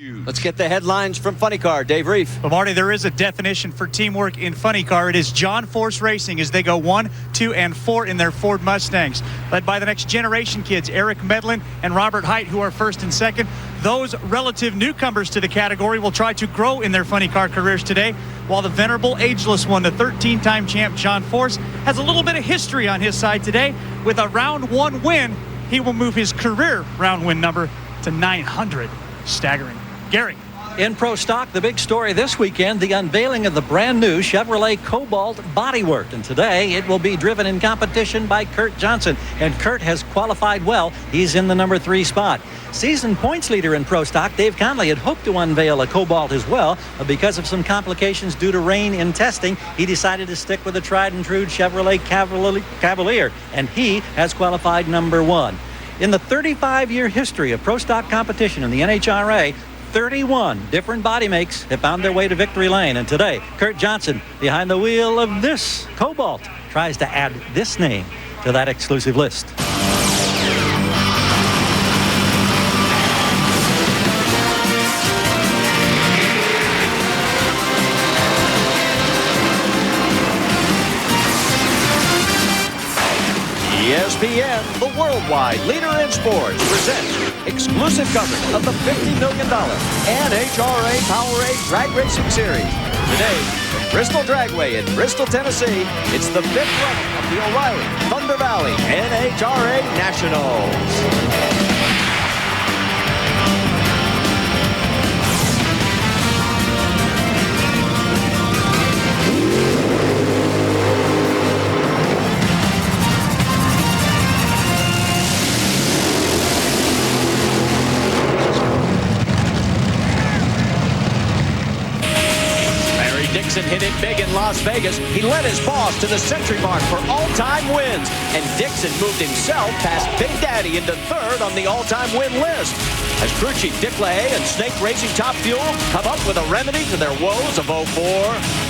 Let's get the headlines from Funny Car. Dave Reef. Well, Marty, there is a definition for teamwork in Funny Car. It is John Force Racing as they go 1, 2, and 4 in their Ford Mustangs. Led by the next generation kids, Eric Medlin and Robert Height, who are first and second. Those relative newcomers to the category will try to grow in their Funny Car careers today, while the venerable ageless one, the 13-time champ John Force, has a little bit of history on his side today. With a round 1 win, he will move his career round win number to 900. Staggering. Gary. In Pro Stock, the big story this weekend, the unveiling of the brand new Chevrolet Cobalt bodywork. And today it will be driven in competition by Kurt Johnson. And Kurt has qualified well. He's in the number 3 spot. Season points leader in Pro Stock, Dave Conley, had hoped to unveil a Cobalt as well. But because of some complications due to rain in testing, he decided to stick with the tried and true Chevrolet Cavalier. And he has qualified number 1. In the 35-year history of Pro Stock competition in the NHRA, 31 different body makes have found their way to victory lane. And today, Kurt Johnson, behind the wheel of this Cobalt, tries to add this name to that exclusive list. ESPN, the worldwide leader in sports, presents exclusive coverage of the $50 million NHRA Powerade Drag Racing Series. Today, from Bristol Dragway in Bristol, Tennessee, it's the 5th running of the O'Reilly Thunder Valley NHRA Nationals. Dixon hit it big in Las Vegas. He led his boss to the century mark for all-time wins. And Dixon moved himself past Big Daddy into 3rd on the all-time win list. As crew chief Dick LaHaye and Snake Racing Top Fuel come up with a remedy to their woes of 04.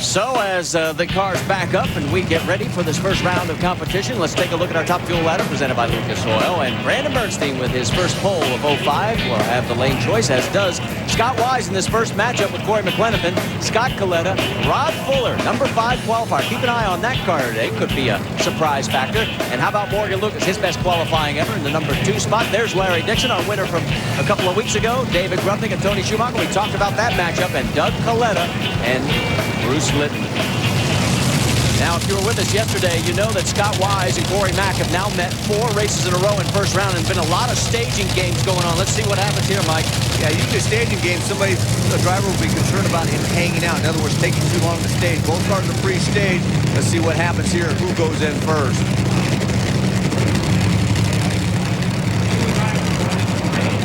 So as the cars back up and we get ready for this first round of competition, let's take a look at our Top Fuel ladder presented by Lucas Oil. And Brandon Bernstein with his first pole of 05 will have the lane choice, as does Scott Wise in this first matchup with Corey McLenathan, Scott Coletta, Rod Fuller, number 5 qualifier. Keep an eye on that car today. Could be a surprise factor. And how about Morgan Lucas, his best qualifying ever in the number 2 spot. There's Larry Dixon, our winner from a couple of weeks ago. David Grubnick and Tony Schumacher. We talked about that matchup. And Doug Coletta and Bruce Litton. Now, if you were with us yesterday, you know that Scott Wise and Corey Mack have now met 4 races in a row in first round, and been a lot of staging games going on. Let's see what happens here, Mike. Yeah, usually a staging game, a driver will be concerned about him hanging out. In other words, taking too long to stage. Both cars are pre-staged. Let's see what happens here, who goes in first.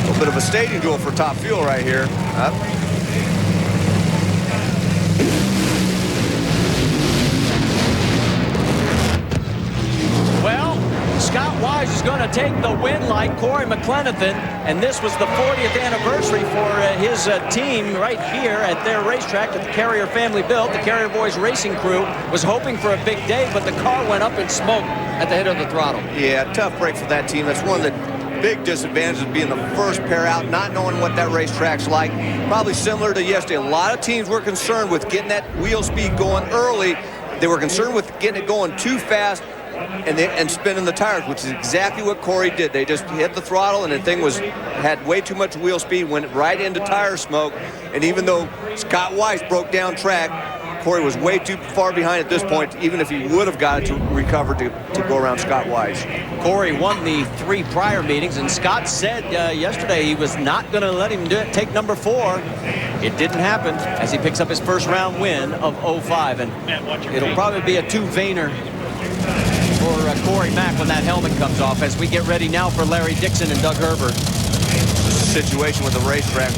A little bit of a staging duel for Top Fuel right here. Up. Well, Scott Wise is going to take the win like Corey McLenathan, and this was the 40th anniversary for his team right here at their racetrack that the Carrier family built. The Carrier Boys racing crew was hoping for a big day, but the car went up in smoke at the head of the throttle. Yeah, tough break for that team. That's one of the big disadvantages of being the first pair out, not knowing what that racetrack's like. Probably similar to yesterday. A lot of teams were concerned with getting that wheel speed going early. They were concerned with getting it going too fast and spinning the tires, which is exactly what Corey did. They just hit the throttle, and the thing had way too much wheel speed, went right into tire smoke. And even though Scott Wise broke down track, Corey was way too far behind at this point, even if he would have got it to recover to go around Scott Wise. Corey won the 3 prior meetings, and Scott said yesterday he was not going to let him take number 4. It didn't happen as he picks up his first round win of 05, and it'll probably be a 2-vainer for Corey Mack when that helmet comes off, as we get ready now for Larry Dixon and Doug Herbert. Situation with the racetrack,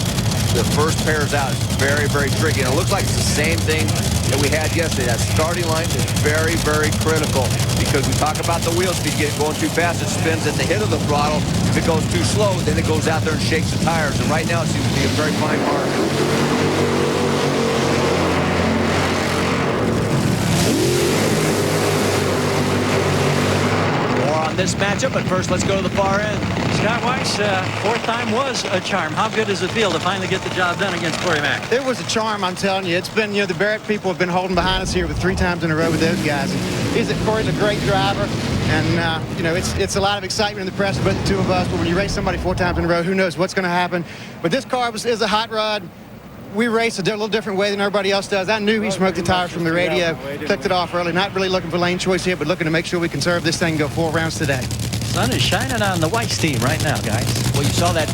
the first pair's out is very, very tricky, and it looks like it's the same thing that we had yesterday. That starting line is very, very critical, because we talk about the wheel speed going too fast. It spins at the head of the throttle. If it goes too slow, then it goes out there and shakes the tires, and right now it seems to be a very fine mark. This matchup, but first let's go to the far end. Scott Weiss, fourth time was a charm. How good does it feel to finally get the job done against Corey Mack? It was a charm, I'm telling you. It's been, the Barrett people have been holding behind us here with 3 times in a row with those guys. And Corey's a great driver, and it's a lot of excitement in the press about the two of us. But when you race somebody 4 times in a row, who knows what's going to happen? But this car is a hot rod. We race a little different way than everybody else does. I knew he smoked the tires from the radio, clicked it off early. Not really looking for lane choice here, but looking to make sure we conserve this thing and go 4 rounds today. Sun is shining on the Weiss team right now, guys. Well, you saw that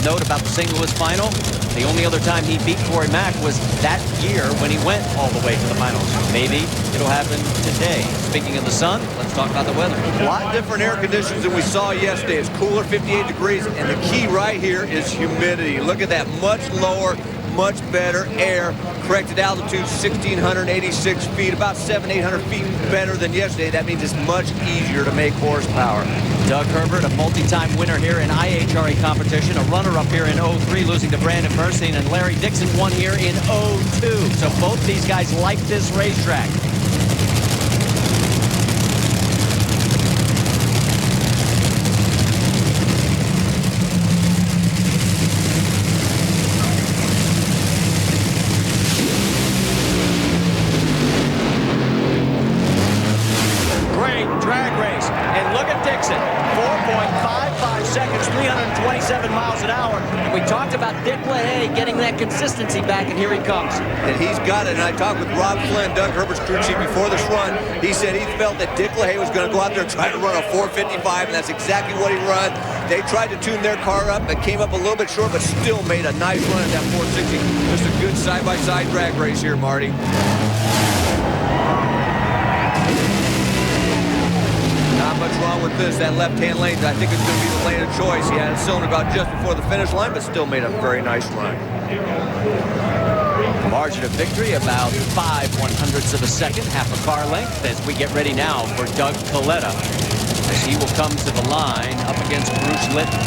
note about the St. Louis final. The only other time he beat Corey Mack was that year when he went all the way to the finals. Maybe it'll happen today. Speaking of the sun, let's talk about the weather. A lot different air conditions than we saw yesterday. It's cooler, 58 degrees, and the key right here is humidity. Look at that, much lower, much better air. Corrected altitude 1,686 feet, about 700-800 feet better than yesterday. That means it's much easier to make horsepower. Doug Herbert, a multi-time winner here in IHRA competition, a runner-up here in 03, losing to Brandon Bernstein, and Larry Dixon won here in 02. So both these guys like this racetrack. Drag race, and look at Dixon, 4.55 seconds, 327 miles an hour. And we talked about Dick LaHaye getting that consistency back, and here he comes. And he's got it, and I talked with Rob Flynn, Doug Herbert's crew chief, before this run. He said he felt that Dick LaHaye was going to go out there and try to run a 4.55, and that's exactly what he run. They tried to tune their car up. It came up a little bit short, but still made a nice run at that 460. Just a good side-by-side drag race here, Marty. Not much wrong with this. That left-hand lane, I think it's going to be the lane of choice. He had a cylinder about just before the finish line, but still made a very nice run. Margin of victory about 5/100ths of a second, half a car length, as we get ready now for Doug Coletta, as he will come to the line up against Bruce Litton.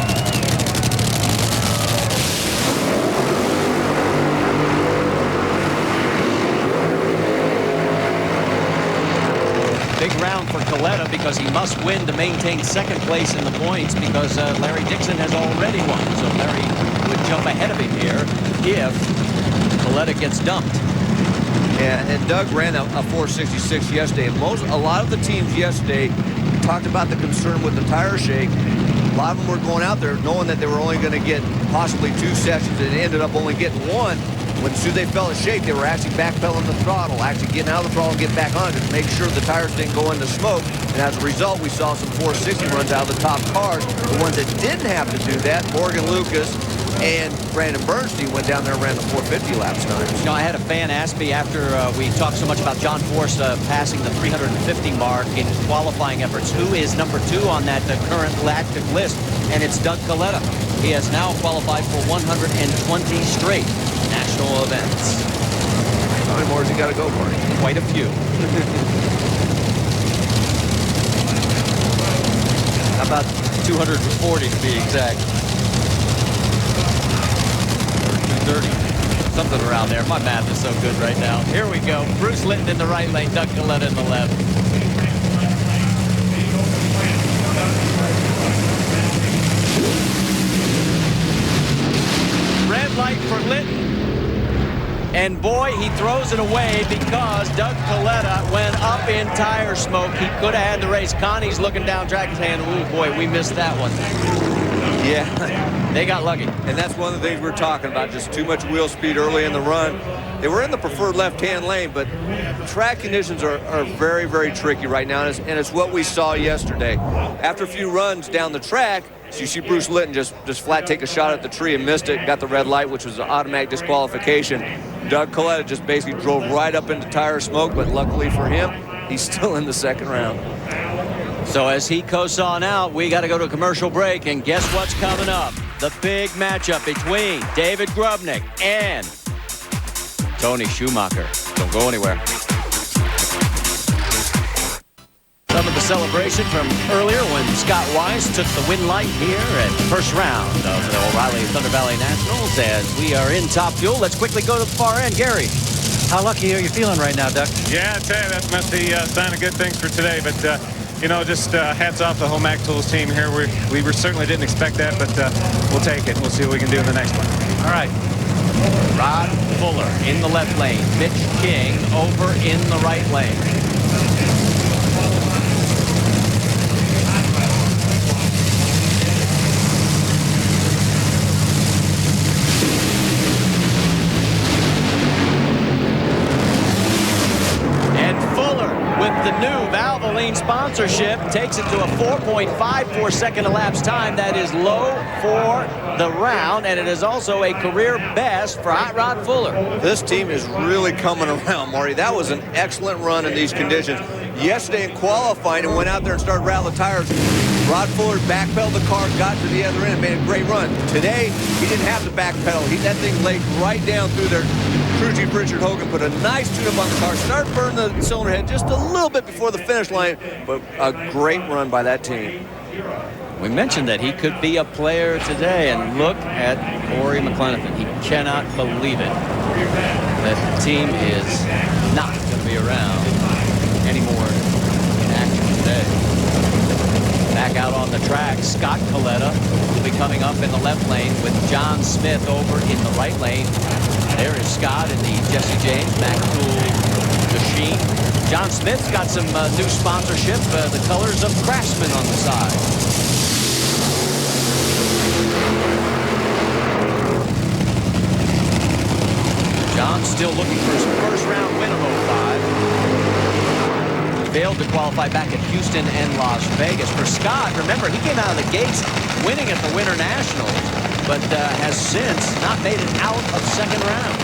Big round for Coletta because he must win to maintain second place in the points, because Larry Dixon has already won. So Larry would jump ahead of him here if Coletta gets dumped. Yeah, and Doug ran a 466 yesterday. A lot of the teams yesterday talked about the concern with the tire shake. A lot of them were going out there knowing that they were only going to get possibly 2 sessions, and ended up only getting 1. When as soon as they felt a shake, they were actually backpedaling the throttle, actually getting out of the throttle and get back on it to make sure the tires didn't go into smoke. And as a result, we saw some 460 runs out of the top cars. The ones that didn't have to do that, Morgan Lucas and Brandon Bernstein, went down there and ran the 450 laps times. You know, I had a fan ask me after we talked so much about John Force passing the 350 mark in qualifying efforts, who is number 2 on that current active list, and it's Doug Coletta. He has now qualified for 120 straight national events. How many more has he got to go for? Quite a few. How about 240 to be exact? 230. Something around there. My math is so good right now. Here we go. Bruce Litton in the right lane, Doug Coletta in the left. Red light for Litton. And boy, he throws it away because Doug Coletta went up in tire smoke. He could have had the race. Connie's looking down track and saying, ooh, boy, we missed that one. Yeah, they got lucky. And that's one of the things we're talking about, just too much wheel speed early in the run. They were in the preferred left-hand lane, but track conditions are very, very tricky right now, and it's what we saw yesterday. After a few runs down the track, so you see Bruce Litton just flat take a shot at the tree and missed it, got the red light, which was an automatic disqualification. Doug Coletta just basically drove right up into tire smoke, but luckily for him, he's still in the second round. So as he coasts on out, we got to go to a commercial break, and guess what's coming up? The big matchup between David Grubnick and Tony Schumacher. Don't go anywhere. Some of the celebration from earlier when Scott Weiss took the win light here at the first round of the O'Reilly Thunder Valley Nationals. As we are in Top Fuel, let's quickly go to the far end. Gary. How lucky are you feeling right now, Doug? Yeah, I tell you, that must be a sign of good things for today. But you know, just hats off the whole Mac Tools team here. We certainly didn't expect that, but we'll take it. We'll see what we can do in the next one. All right. Rod Fuller in the left lane. Mitch King over in the right lane. With the new Valvoline sponsorship, takes it to a 4.54 second elapsed time. That is low for the round, and it is also a career best for Hot Rod Fuller. This team is really coming around, Marty. That was an excellent run in these conditions. Yesterday in qualifying and went out there and started rattling tires. Rod Fuller backpedaled the car, got to the other end, and made a great run. Today, he didn't have to backpedal. That thing laid right down through there. Crew chief Richard Hogan put a nice tune-up on the car, started burning the cylinder head just a little bit before the finish line, but a great run by that team. We mentioned that he could be a player today, and look at Corey McClenathan. He cannot believe it that the team is not going to be around anymore in action today. Back out on the track, Scott Coletta will be coming up in the left lane with John Smith over in the right lane. There is Scott in the Jesse James Mac Tool machine. John Smith's got some new sponsorship, the colors of Craftsman on the side. John still looking for his first round win of 05. Failed to qualify back at Houston and Las Vegas. For Scott, remember, he came out of the gates winning at the Winter Nationals, but has since not made it out of second round.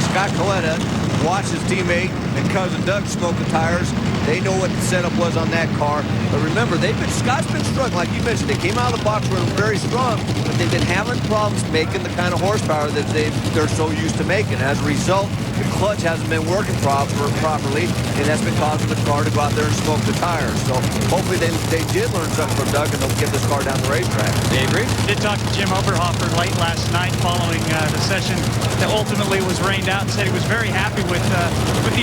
Scott Coletta watched his teammate and cousin Doug smoke the tires. They know what the setup was on that car. But remember, Scott's been struggling. Like you mentioned, they came out of the box room very strong, but they've been having problems making the kind of horsepower that they're so used to making. As a result, the clutch hasn't been working properly, and that's been causing the car to go out there and smoke the tires. So hopefully they did learn something from Doug, and they'll get this car down the racetrack. Avery? Did talk to Jim Oberhofer late last night following the session that ultimately was rained out, and said he was very happy with the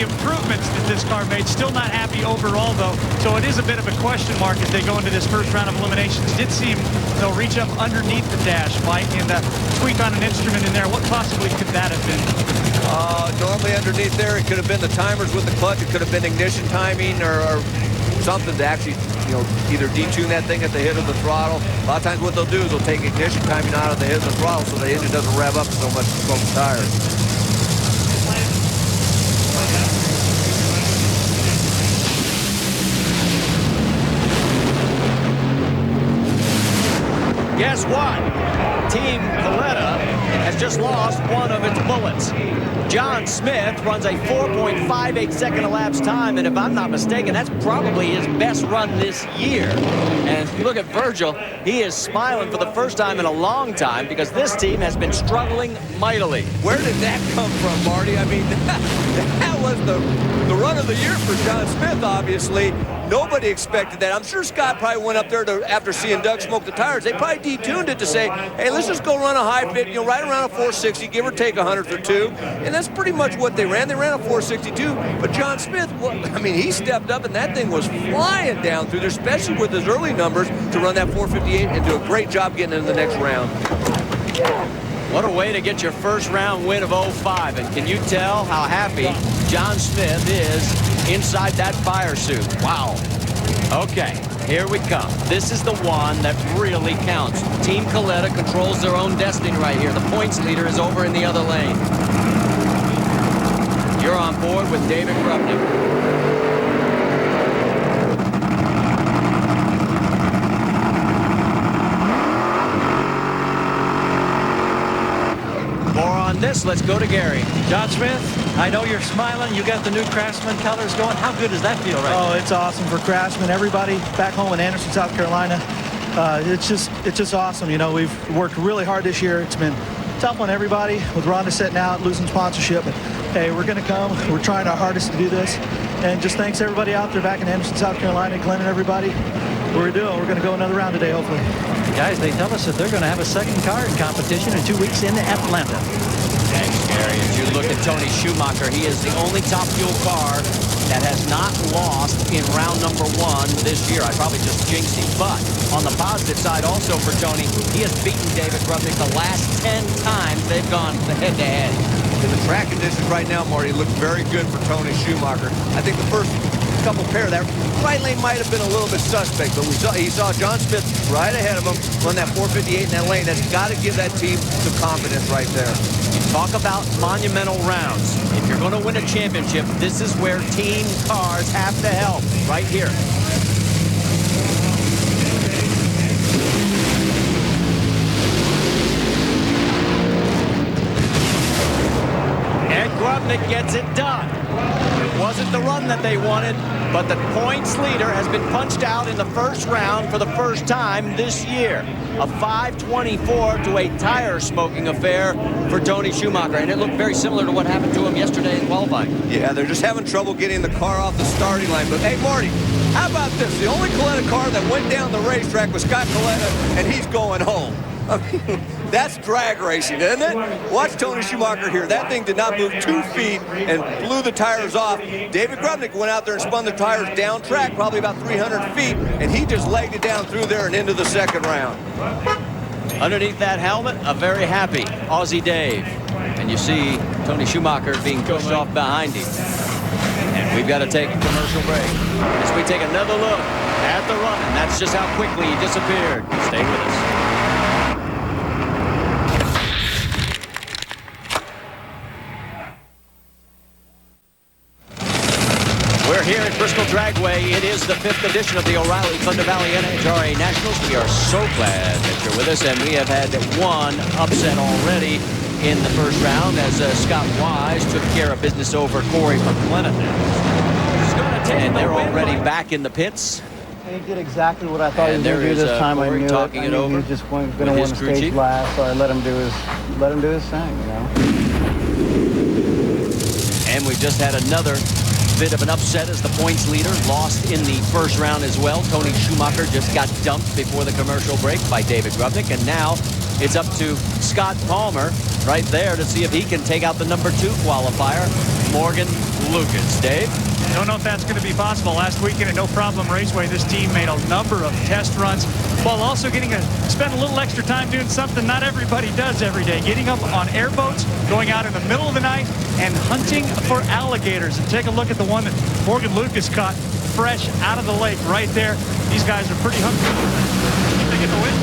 improvements that this car made. Still not happy overall, though, so it is a bit of a question mark as they go into this first round of eliminations. Did seem they'll reach up underneath the dash, Mike, and tweak on an instrument in there. What possibly could that have been? Normally underneath there, it could have been the timers with the clutch. It could have been ignition timing or something to actually, either detune that thing at the hit of the throttle. A lot of times what they'll do is they'll take ignition timing out of the hit of the throttle so the engine doesn't rev up so much to smoke the tires. Guess what? Team Coletta has just lost one of its bullets. John Smith runs a 4.58 second elapsed time, and if I'm not mistaken, that's probably his best run this year. And look at Virgil. He is smiling for the first time in a long time because this team has been struggling mightily. Where did that come from, Marty? I mean, that was the run of the year for John Smith, obviously. Nobody expected that. I'm sure Scott probably went up there after seeing Doug smoke the tires. They probably detuned it to say, hey, let's just go run a high fit, right around a 460, give or take a 100th or two. And that's pretty much what they ran. They ran a 462. But John Smith, he stepped up, and that thing was flying down through there, especially with his early numbers, to run that 458 and do a great job getting into the next round. What a way to get your first round win of 05. And can you tell how happy John Smith is inside that fire suit? Wow. Okay, here we come. This is the one that really counts. Team Coletta controls their own destiny right here. The points leader is over in the other lane. You're on board with David Krupnik. This, let's go to Gary. John Smith, I know you're smiling. You got the new Craftsman colors going. How good does that feel right now? It's awesome for Craftsman. Everybody back home in Anderson, South Carolina. It's just awesome. We've worked really hard this year. It's been tough on everybody with Rhonda setting out, losing sponsorship. But hey, we're going to come. We're trying our hardest to do this. And just thanks everybody out there back in Anderson, South Carolina, Glenn and everybody. We're going to go another round today, hopefully. Guys, they tell us that they're going to have a second car in competition in 2 weeks in Atlanta. Thanks, Gary. As you look at Tony Schumacher, he is the only Top Fuel car that has not lost in round number 1 this year. I probably just jinxed him. But on the positive side also for Tony, he has beaten David Grubnick the last 10 times they've gone head-to-head. In the track conditions right now, Marty, look very good for Tony Schumacher. I think the first couple pair, that right lane might have been a little bit suspect, but he saw John Smith right ahead of him run that 458 in that lane. That's got to give that team some confidence right there. You talk about monumental rounds. If you're going to win a championship, this is where team cars have to help, right here. And Grubnick gets it done. It wasn't the run that they wanted, but the points leader has been punched out in the first round for the first time this year. A 5:24 to a tire smoking affair for Tony Schumacher, and it looked very similar to what happened to him yesterday in qualifying. Yeah, they're just having trouble getting the car off the starting line. But hey, Marty, how about this? The only Coletta car that went down the racetrack was Scott Coletta, and he's going home. I mean, that's drag racing, isn't it? Watch Tony Schumacher here. That thing did not move 2 feet and blew the tires off. David Grubnick went out there and spun the tires down track, probably about 300 feet, and he just legged it down through there and into the second round. Underneath that helmet, a very happy Aussie Dave. And you see Tony Schumacher being pushed off behind him. And we've got to take a commercial break as we take another look at the run. And that's just how quickly he disappeared. Stay with us. We're here at Bristol Dragway. It is the 5th edition of the O'Reilly Thunder Valley NHRA Nationals. We are so glad that you're with us, and we have had one upset already in the first round as Scott Wise took care of business over Corey McLennan. And they're already back in the pits. He did exactly what I thought he was going to do this time. I knew he was just going to win the stage last, so I let him do his thing, you know. And we just had another bit of an upset as the points leader lost in the first round as well. Tony Schumacher just got dumped before the commercial break by David Grubnick, and now it's up to Scott Palmer right there to see if he can take out the number 2 qualifier, Morgan Lucas. Dave? Don't know if that's going to be possible. Last weekend at No Problem Raceway, this team made a number of test runs while also getting to spend a little extra time doing something not everybody does every day, getting up on airboats, going out in the middle of the night, and hunting for alligators. And take a look at the one that Morgan Lucas caught fresh out of the lake right there. These guys are pretty hungry. They get the win.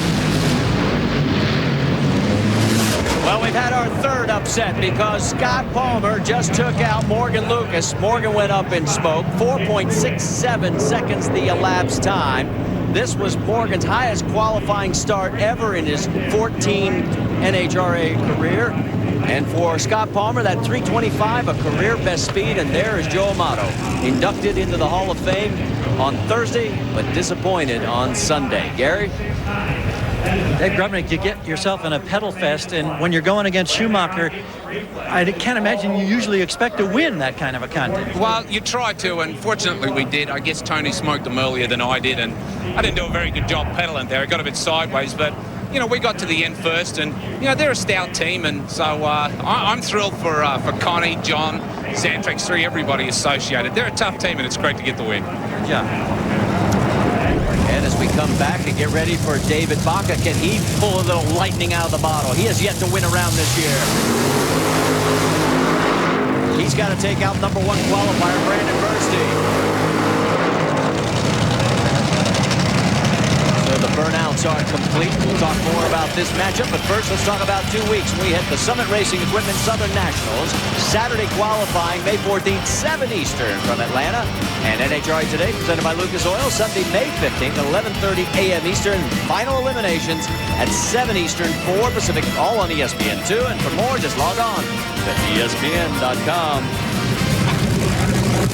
Well, we've had our third upset because Scott Palmer just took out Morgan Lucas. Morgan went up in smoke, 4.67 seconds the elapsed time. This was Morgan's highest qualifying start ever in his 14 NHRA career. And for Scott Palmer, that 325, a career best speed, and there is Joe Amato, inducted into the Hall of Fame on Thursday, but disappointed on Sunday. Gary? Dave Grubnick, you get yourself in a pedal fest, and when you're going against Schumacher, I can't imagine you usually expect to win that kind of a contest. Well, you try to, and fortunately we did. I guess Tony smoked them earlier than I did, and I didn't do a very good job pedaling there. I got a bit sideways, but, you know, we got to the end first, and, you know, they're a stout team, and so I'm thrilled for Connie, John, Xantrex 3, everybody associated. They're a tough team, and it's great to get the win. Yeah. And as we come back and get ready for David Baca, can he pull a little lightning out of the bottle? He has yet to win a round this year. He's got to take out number 1 qualifier, Brandon Bernstein. So the burnouts are complete. We'll talk more about this matchup, but first let's talk about 2 weeks. We hit the Summit Racing Equipment Southern Nationals. Saturday qualifying, May 14th, 7 Eastern from Atlanta. And NHRA Today, presented by Lucas Oil, Sunday, May 15th, 11:30 a.m. Eastern. Final eliminations at 7 Eastern, 4 Pacific, all on ESPN2. And for more, just log on to ESPN.com.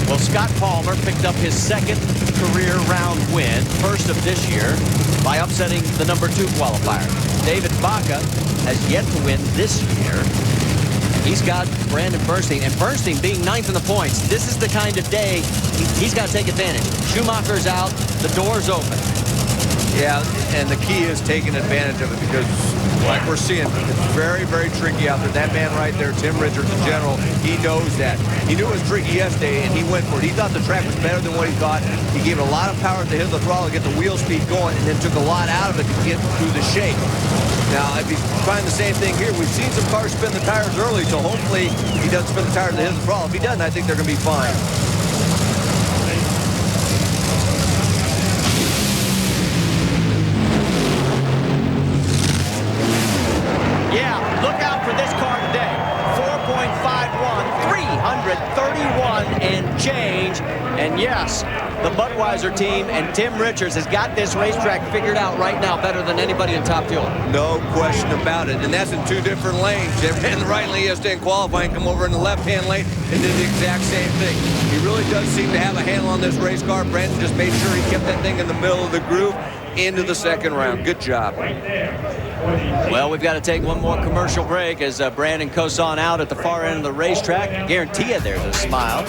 Well, Scott Palmer picked up his second career round win, first of this year, by upsetting the number 2 qualifier. David Baca has yet to win this year. He's got Brandon Bernstein, and Bernstein being 9th in the points. This is the kind of day he's got to take advantage. Schumacher's out, the door's open. Yeah, and the key is taking advantage of it because, like we're seeing, it's very, very tricky out there. That man right there, Tim Richards in general, he knows that. He knew it was tricky yesterday, and he went for it. He thought the track was better than what he thought. He gave it a lot of power at the hit of the throttle to get the wheel speed going, and then took a lot out of it to get through the shake. Now, if he's trying the same thing here, we've seen some cars spin the tires early, so hopefully he doesn't spin the tires at the hit of the throttle. If he doesn't, I think they're going to be fine. Look out for this car today. 4.51, 331 and change. And yes, the Budweiser team and Tim Richards has got this racetrack figured out right now better than anybody in Top Fuel. No question about it. And that's in two different lanes. They ran the right lane yesterday in qualifying, come over in the left-hand lane and did the exact same thing. He really does seem to have a handle on this race car. Brandon just made sure he kept that thing in the middle of the groove into the second round. Good job. Well, we've got to take one more commercial break as Brandon coasts on out at the far end of the racetrack. I guarantee you there's a smile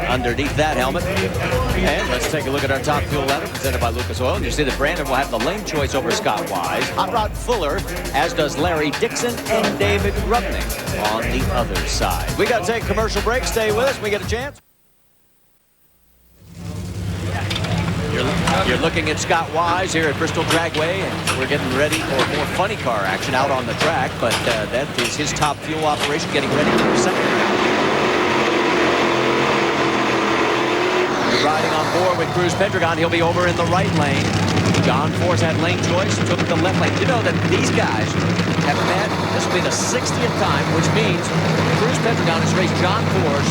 underneath that helmet. And let's take a look at our Top Fuel ladder presented by Lucas Oil. And you see that Brandon will have the lane choice over Scott Wise, Hot Rod Fuller, as does Larry Dixon and David Rubnick on the other side. We got to take a commercial break. Stay with us when we get a chance. You're looking at Scott Wise here at Bristol Dragway, and we're getting ready for more funny car action out on the track, but that is his Top Fuel operation getting ready for the second round. Riding on board with Cruz Pedregon, he'll be over in the right lane. John Force had lane choice, took the left lane. You know that these guys have met, this will be the 60th time, which means Cruz Pedregon has raced John Force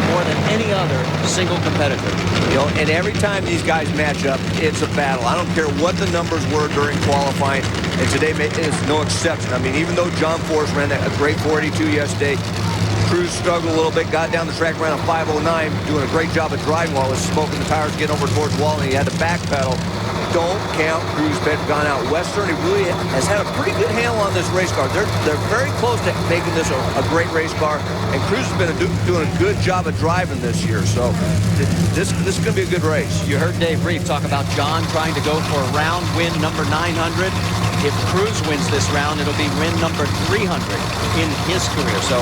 more than any other single competitor. You know, and every time these guys match up, it's a battle. I don't care what the numbers were during qualifying, and today is no exception. I mean, even though John Force ran a great 482 yesterday, Cruz struggled a little bit, got down the track, ran a 509, doing a great job of driving while it was smoking the tires, getting over towards the wall, and he had to backpedal. Don't count Cruz Pedregon out. Western really has had a pretty good handle on this race car. They're very close to making this a great race car, and Cruz has been doing a good job of driving this year. So this is going to be a good race. You heard Dave Reeve talk about John trying to go for a round win number 900. If Cruz wins this round, it'll be win number 300 in his career. So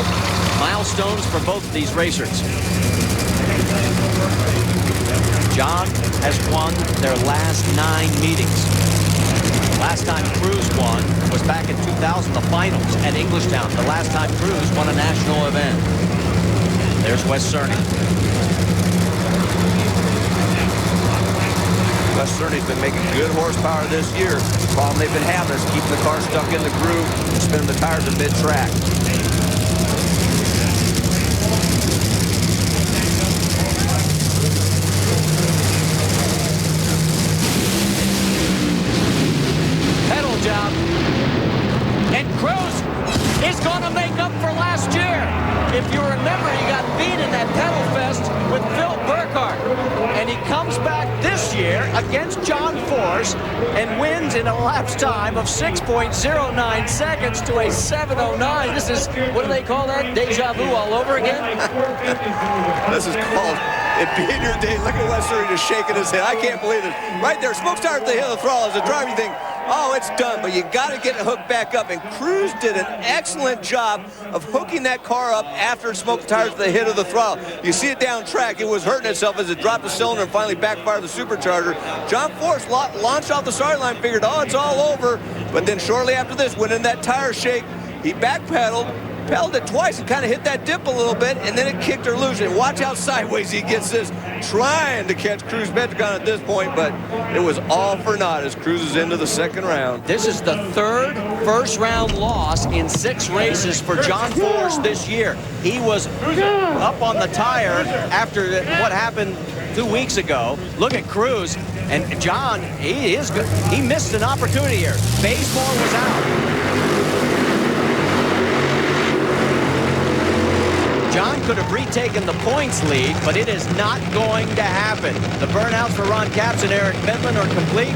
milestones for both of these racers. John has won their last 9 meetings. Last time Cruz won was back in 2000, the finals at Englishtown. The last time Cruz won a national event. There's Wes Cerny. Wes Cerny's been making good horsepower this year. The problem they've been having is keeping the car stuck in the groove and spinning the tires at mid-track. Job. And Cruz is going to make up for last year. If you remember, he got beat in that pedal fest with Phil Burkhardt. And he comes back this year against John Force and wins in a lapse time of 6.09 seconds to a 7:09. This is, what do they call that? Deja vu all over again? This is called it being your day. Look at Wes Cerny just shaking his head. I can't believe it. Right there, smoke start at the hill of the throttle as a driver. You think, oh, it's done, but you got to get it hooked back up. And Cruz did an excellent job of hooking that car up after it smoked the tires to the hit of the throttle. You see it down track. It was hurting itself as it dropped the cylinder and finally backfired the supercharger. John Force launched off the starting line, figured, oh, it's all over. But then shortly after this, went in that tire shake. He backpedaled, pedaled it twice and kind of hit that dip a little bit, and then it kicked her loose. And watch how sideways he gets this, trying to catch Cruz Pedregon at this point, but it was all for naught as Cruz is into the second round. This is the third first-round loss in 6 races for John Force this year. He was up on the tire after what happened 2 weeks ago. Look at Cruz, and John, he is good. He missed an opportunity here. Bazemore was out. John could have retaken the points lead, but it is not going to happen. The burnouts for Ron Capps and Eric Medlin are complete.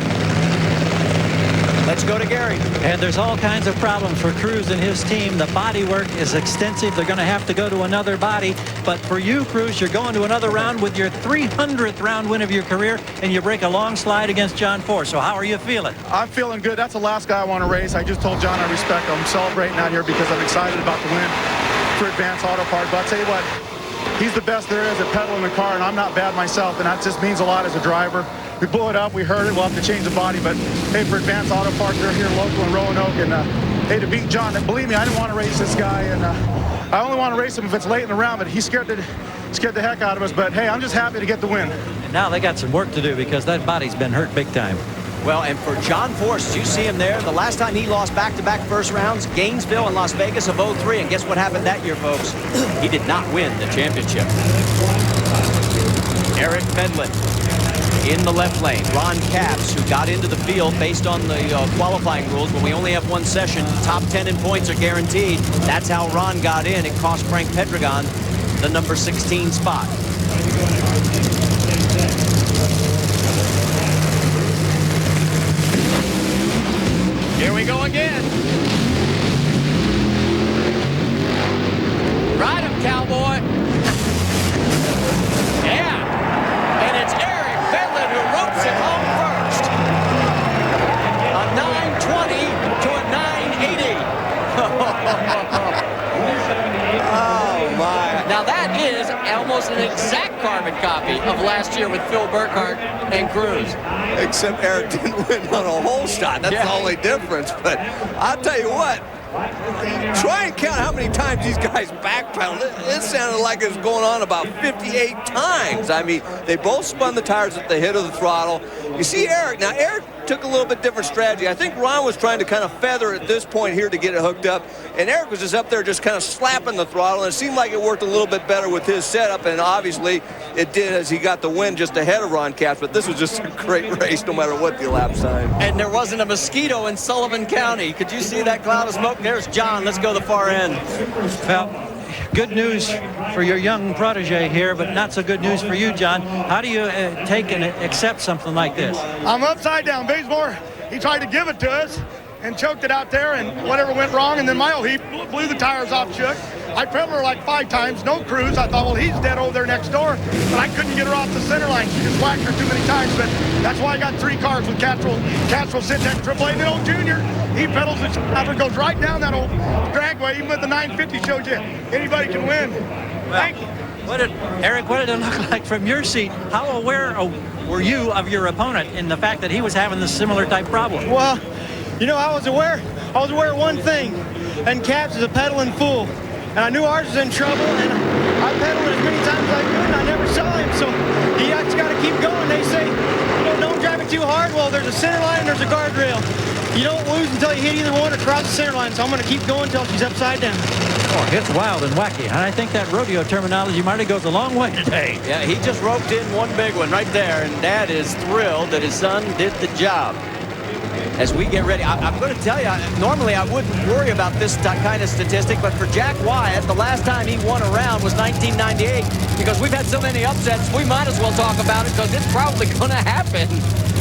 Let's go to Gary. And there's all kinds of problems for Cruz and his team. The body work is extensive. They're going to have to go to another body. But for you, Cruz, you're going to another round with your 300th round win of your career, and you break a long slide against John Force. So how are you feeling? I'm feeling good. That's the last guy I want to race. I just told John I respect him. I'm celebrating out here because I'm excited about the win for Advanced Auto Parts. But I'll tell you what, he's the best there is at pedaling the car, and I'm not bad myself, and that just means a lot as a driver. We blew it up, we hurt it, we'll have to change the body, but hey, for Advanced Auto Parts, they're here local in Roanoke, and hey, to beat John, and believe me, I didn't want to race this guy, and I only want to race him if it's late in the round, but he scared the heck out of us, but hey, I'm just happy to get the win. And now they got some work to do because that body's been hurt big time. Well, and for John Force, you see him there. The last time he lost back-to-back first rounds, Gainesville and Las Vegas of 03. And guess what happened that year, folks? He did not win the championship. Eric Medlin in the left lane. Ron Capps, who got into the field based on the qualifying rules. When we only have one session, top 10 in points are guaranteed. That's how Ron got in. It cost Frank Pedregon the number 16 spot. Here we go again. Ride him, cowboy. Yeah. And it's Eric Medlin who ropes it home first. A 920 to a 980. Oh, my. Now, that is almost an exact carbon copy of last year with Phil Burkhart and Cruz. Except Eric didn't win on a hole shot. That's the only difference. But I'll tell you what, try and count how many times these guys backpedaled. It sounded like it was going on about 58 times. I mean, they both spun the tires at the head of the throttle. You see Eric. Now, Eric took a little bit different strategy. I think Ron was trying to kind of feather at this point here to get it hooked up, and Eric was just up there just kind of slapping the throttle, and it seemed like it worked a little bit better with his setup, and obviously it did as he got the win just ahead of Ron Capps, but this was just a great race no matter what the lap sign. And there wasn't a mosquito in Sullivan County. Could you see that cloud of smoke? There's John. Let's go to the far end. Well, good news for your young protege here, but not so good news for you, John. How do you take and accept something like this? I'm upside down. Bazemore, he tried to give it to us and choked it out there, and whatever went wrong, and then Mile Heap blew the tires off Chuck. I pedaled her like 5 times, no Cruz. I thought, well, he's dead over there next door, but I couldn't get her off the center line. She just whacked her too many times, but that's why I got 3 cars with Castro Syntax AAA, and then old Junior, he pedals the after goes right down that old dragway. Even with the 950 shows you anybody can win. Thank you. Eric, what did it look like from your seat? How aware were you of your opponent in the fact that he was having this similar type problem? Well, you know, I was aware of one thing, and Capps is a pedaling fool. And I knew ours was in trouble, and I pedaled as many times as I could, and I never saw him. So he just got to keep going. They say, you know, don't drive it too hard. Well, there's a center line and there's a guardrail. You don't lose until you hit either one or cross the center line. So I'm going to keep going until she's upside down. Oh, it's wild and wacky. And I think that rodeo terminology, Marty, goes a long way today. Yeah, he just roped in one big one right there, and Dad is thrilled that his son did the job. As we get ready, I'm going to tell you, normally I wouldn't worry about this kind of statistic, but for Jack Wyatt, the last time he won a round was 1998. Because we've had so many upsets, we might as well talk about it because it's probably going to happen.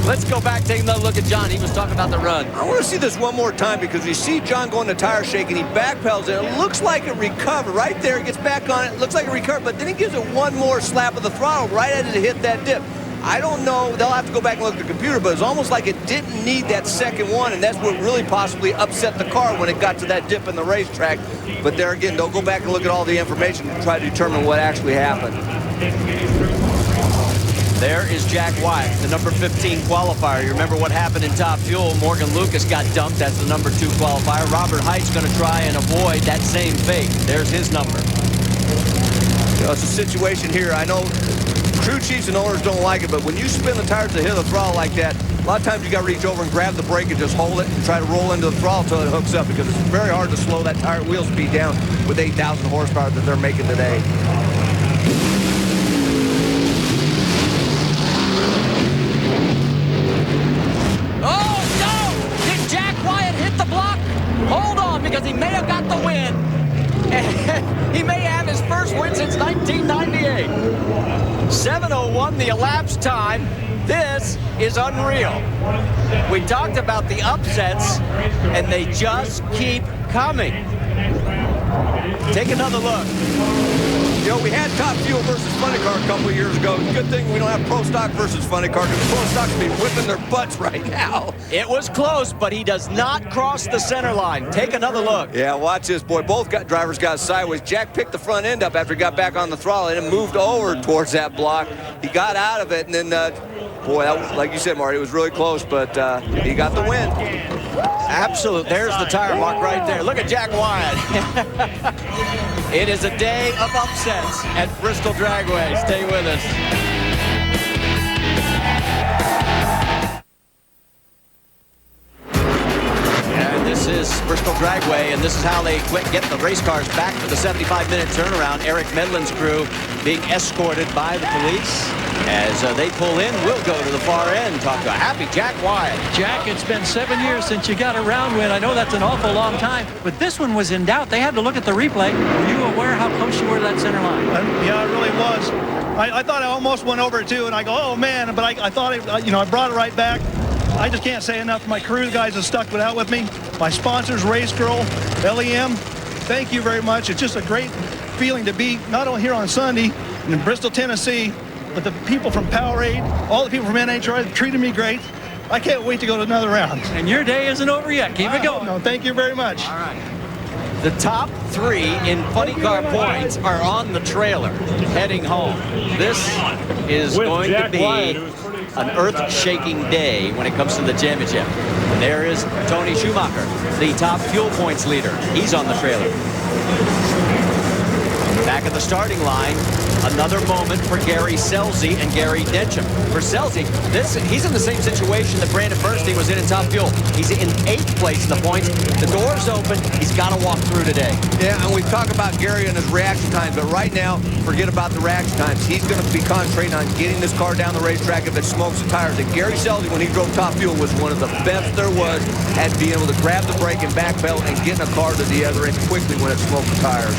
Let's go back, take another look at John. He was talking about the run. I want to see this one more time because you see John going to tire shake and he backpedals it. It looks like it recovered. Right there, he gets back on it. Looks like it recovered, but then he gives it one more slap of the throttle right as it hit that dip. I don't know. They'll have to go back and look at the computer, but it's almost like it didn't need that second one, and that's what really possibly upset the car when it got to that dip in the racetrack. But there again, they'll go back and look at all the information and try to determine what actually happened. There is Jack Wyatt, the number 15 qualifier. You remember what happened in Top Fuel. Morgan Lucas got dumped as the number 2 qualifier. Robert Height's going to try and avoid that same fate. There's his number. You know, it's a situation here. I know crew chiefs and owners don't like it, but when you spin the tires to hit the throttle like that, a lot of times you got to reach over and grab the brake and just hold it and try to roll into the throttle until it hooks up, because it's very hard to slow that tire wheel speed down with 8,000 horsepower that they're making today. Oh, no! Did Jack Wyatt hit the block? Hold on, because he may have got the win. And he may have his first win since 1998. 7:01 the elapsed time. This is unreal. We talked about the upsets, and they just keep coming. Take another look. You know, we had Top Fuel versus Funny Car a couple of years ago. Good thing we don't have Pro Stock versus Funny Car, because Pro Stock's be whipping their butts right now. It was close, but he does not cross the center line. Take another look. Yeah, watch this, boy. Both drivers got sideways. Jack picked the front end up after he got back on the throttle and moved over towards that block. He got out of it, and then, boy, that, like you said, Marty, it was really close, but he got the win. Absolute. There's the tire mark right there. Look at Jack Wyatt. It is a day of upsets at Bristol Dragway. Stay with us. And this is Bristol Dragway, and this is how they get the race cars back for the 75-minute turnaround. Eric Medlin's crew being escorted by the police. As they pull in, we'll go to the far end, talk to a happy Jack Wyatt. Jack, it's been 7 years since you got a round win. I know that's an awful long time, but this one was in doubt. They had to look at the replay. Were you aware how close you were to that center line? Yeah, I really was. I thought I almost went over it too, and I go, oh man, but I thought, I brought it right back. I just can't say enough. My crew guys have stuck it out with me. My sponsors, Race Girl, LEM, thank you very much. It's just a great feeling to be not only here on Sunday in Bristol, Tennessee, but the people from Powerade, all the people from NHRA have treated me great. I can't wait to go to another round. And your day isn't over yet. Keep it going. No, thank you very much. All right. The top three in funny car points are on the trailer heading home. This is going to be an earth-shaking day when it comes to the championship. There is Tony Schumacher, the top fuel points leader. He's on the trailer. Back at the starting line, another moment for Gary Scelzi and Gary Dencham. For Scelzi, he's in the same situation that Brandon Bernstein was in Top Fuel. He's in 8th place in the points. The door's open. He's got to walk through today. Yeah, and we talk about Gary and his reaction times, but right now, forget about the reaction times. He's going to be concentrating on getting this car down the racetrack if it smokes the tires. And Gary Scelzi, when he drove Top Fuel, was one of the best there was at being able to grab the brake and back pedal and getting a car to the other end quickly when it smoked the tires.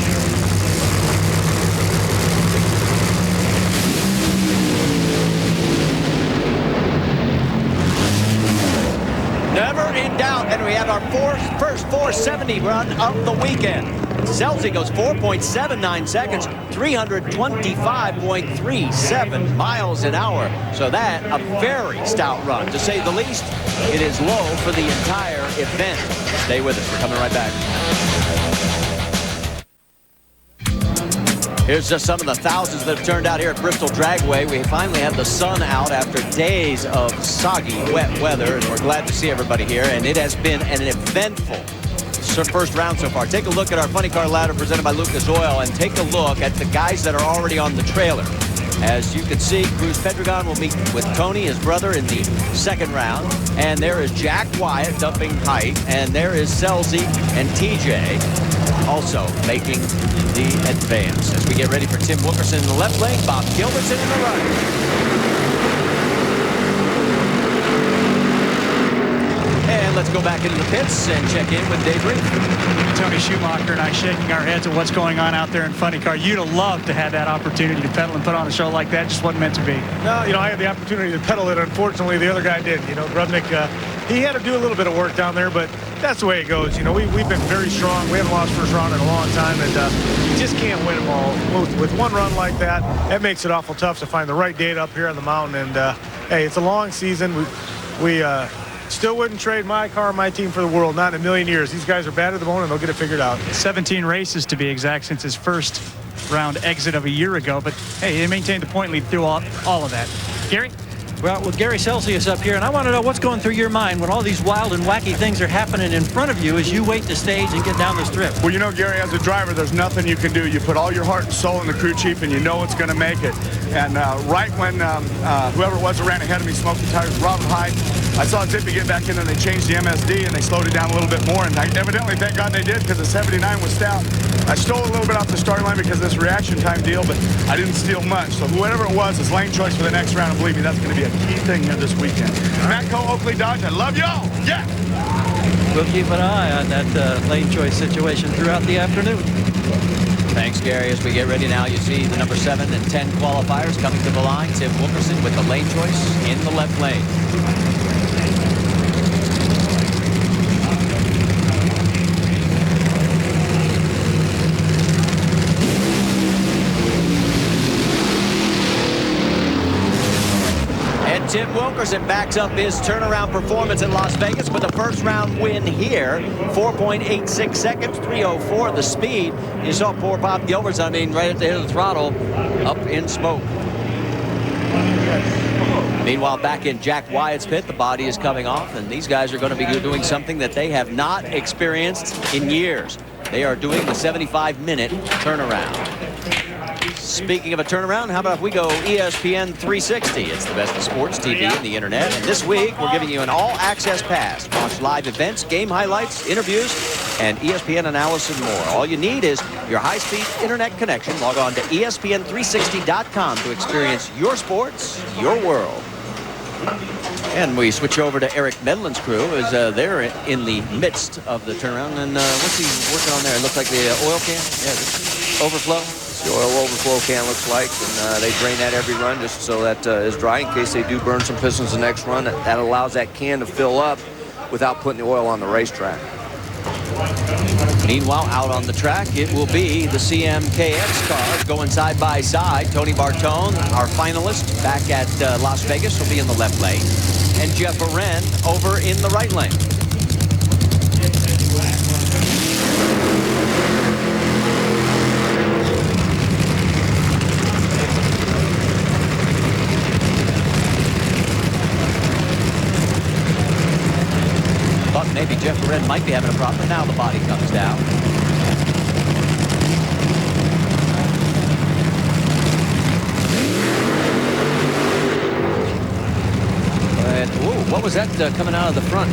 Never in doubt, and we have our first 470 run of the weekend. Scelzi goes 4.79 seconds, 325.37 miles an hour. So that, a very stout run, to say the least. It is low for the entire event. Stay with us. We're coming right back. Here's just some of the thousands that have turned out here at Bristol Dragway. We finally have the sun out after days of soggy, wet weather, and we're glad to see everybody here. And it has been an eventful first round so far. Take a look at our funny car ladder presented by Lucas Oil, and take a look at the guys that are already on the trailer. As you can see, Cruz Pedregon will meet with Tony, his brother, in the second round. And there is Jack Wyatt dumping height, and there is Scelzi and TJ also making the advance. As we get ready for Tim Wilkerson in the left lane, Bob Gilbertson in the right. And let's go back into the pits and check in with Dave Reed. Tony Schumacher and I shaking our heads at what's going on out there in funny car. You'd have loved to have that opportunity to pedal and put on a show like that. Just wasn't meant to be. No, I had the opportunity to pedal it. Unfortunately, the other guy didn't. Rudnick, he had to do a little bit of work down there, but that's the way it goes. We've been very strong. We haven't lost first round in a long time, and you just can't win them all. With one run like that, that makes it awful tough to find the right date up here on the mountain. And, hey, it's a long season. We still wouldn't trade my car and my team for the world, not in a million years. These guys are bad at the moment, and they'll get it figured out. 17 races to be exact since his first round exit of a year ago. But, hey, they maintained the point lead through all of that. Gary? Well, with Gary Scelzi is up here, and I want to know what's going through your mind when all these wild and wacky things are happening in front of you as you wait the stage and get down the strip. Well, Gary, as a driver, there's nothing you can do. You put all your heart and soul in the crew chief, and you know it's going to make it. And right when whoever it was that ran ahead of me smoked the tires, Robert Hyde, I saw Zippy get back in, and they changed the MSD, and they slowed it down a little bit more. And evidently, thank God they did, because the 79 was stout. I stole a little bit off the starting line because of this reaction time deal, but I didn't steal much. So whoever it was, his lane choice for the next round, and believe me, that's going to be a key thing here this weekend. Matt Cole, Oakley Dodge, I love y'all. Yeah. We'll keep an eye on that lane choice situation throughout the afternoon. Thanks, Gary. As we get ready now, you see the number 7 and 10 qualifiers coming to the line. Tim Wilkerson with the lane choice in the left lane. And Tim Wilkerson backs up his turnaround performance in Las Vegas with a first-round win here. 4.86 seconds, 3:04 the speed. You saw poor Bob Gilbert's, I mean, right at the head of the throttle, up in smoke. Meanwhile, back in Jack Wyatt's pit, the body is coming off, and these guys are going to be doing something that they have not experienced in years. They are doing the 75-minute turnaround. Speaking of a turnaround, how about if we go ESPN 360? It's the best of sports TV and the internet. And this week, we're giving you an all-access pass. Watch live events, game highlights, interviews, and ESPN analysis and more. All you need is your high-speed internet connection. Log on to ESPN360.com to experience your sports, your world. And we switch over to Eric Medlin's crew as they're in the midst of the turnaround. And what's he working on there? It looks like the oil can? Yeah, the overflow. The oil overflow can looks like, and they drain that every run just so that is dry in case they do burn some pistons the next run. That allows that can to fill up without putting the oil on the racetrack. Meanwhile, out on the track, it will be the CMKX cars going side by side. Tony Bartone, our finalist back at Las Vegas, will be in the left lane, and Jeff Aren over in the right lane. Maybe Jeff Aren might be having a problem, but now the body comes down. And, ooh, what was that coming out of the front?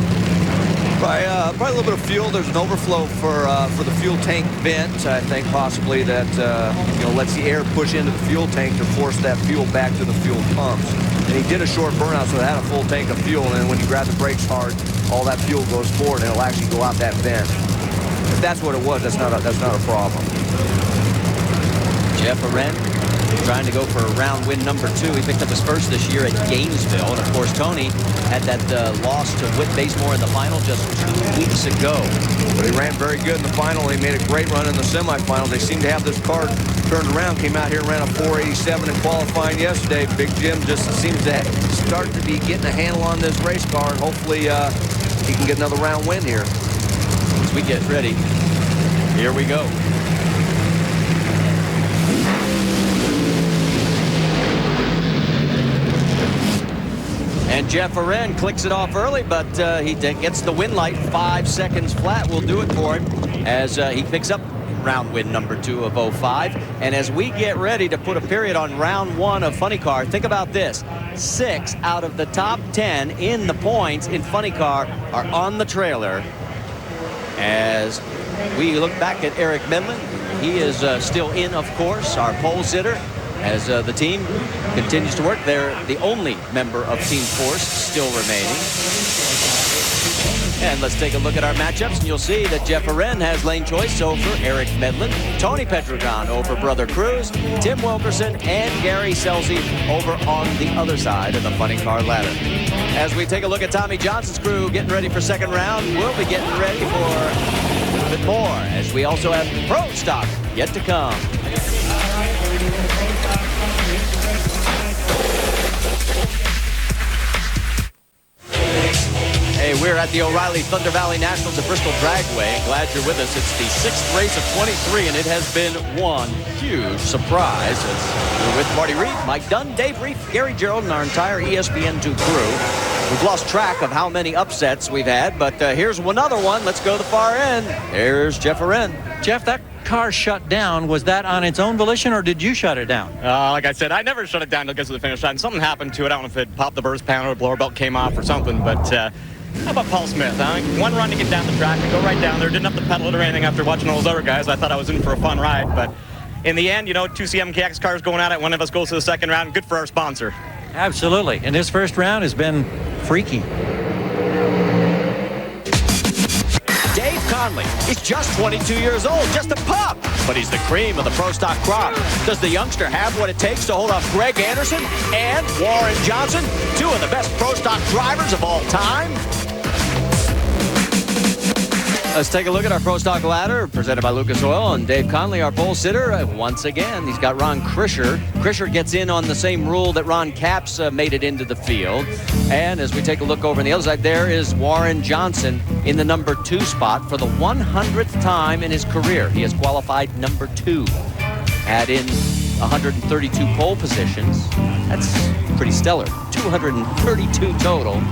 Probably a little bit of fuel. There's an overflow for the fuel tank vent. I think possibly that lets the air push into the fuel tank to force that fuel back to the fuel pumps. And he did a short burnout, so it had a full tank of fuel. And when you grab the brakes hard, all that fuel goes forward, and it'll actually go out that vent. If that's what it was, that's not a problem. Jeff Aren trying to go for round win number 2. He picked up his first this year at Gainesville. And, of course, Tony had that loss to Whit Bazemore in the final just 2 weeks ago. But he ran very good in the final. He made a great run in the semifinals. They seem to have this car turned around. Came out here and ran a 4.87 in qualifying yesterday. Big Jim just seems to start to be getting a handle on this race car, and hopefully he can get another round win here. As we get ready, here we go. And Jeff Aren clicks it off early, but he gets the win light. 5 seconds flat will do it for him as he picks up round win number 2 of 05. And as we get ready to put a period on round 1 of Funny Car, think about this. 6 out of the top 10 in the points in Funny Car are on the trailer. As we look back at Eric Medlin, he is still in, of course, our pole sitter. As the team continues to work, they're the only member of Team Force still remaining. And let's take a look at our matchups, and you'll see that Jeff Aren has lane choice over Eric Medlin, Tony Pedregon over Brother Cruz, Tim Wilkerson, and Gary Scelzi over on the other side of the Funny Car ladder. As we take a look at Tommy Johnson's crew getting ready for second round, we'll be getting ready for a little bit more, as we also have Pro Stock yet to come. Hey, we're at the O'Reilly Thunder Valley Nationals at Bristol Dragway. Glad you're with us. It's the 6th race of 23, and it has been one huge surprise. We're with Marty Reed, Mike Dunn, Dave Reef, Gary Gerald, and our entire ESPN2 crew. We've lost track of how many upsets we've had, but here's another one. Let's go to the far end. There's Jeff Aren. Jeff, that car shut down. Was that on its own volition, or did you shut it down? Like I said, I never shut it down until it gets to the finish line. Something happened to it. I don't know if it popped the burst panel or blower belt came off or something, but how about Paul Smith? Huh? One run to get down the track and go right down there. Didn't have to pedal it or anything after watching all those other guys. I thought I was in for a fun ride, but in the end, 2 CMKX cars going at it. One of us goes to the second round. Good for our sponsor. Absolutely. And this first round has been freaky. Dave Conley is just 22 years old, just a pup. but he's the cream of the Pro Stock crop. Does the youngster have what it takes to hold off Greg Anderson and Warren Johnson, two of the best Pro Stock drivers of all time? Let's take a look at our Pro Stock ladder presented by Lucas Oil, and Dave Conley, our pole sitter. Once again, he's got Ron Krischer. Krischer gets in on the same rule that Ron Capps made it into the field. And as we take a look over on the other side, there is Warren Johnson in the number 2 spot for the 100th time in his career. He has qualified number 2. Add in 132 pole positions. That's pretty stellar. 232 total.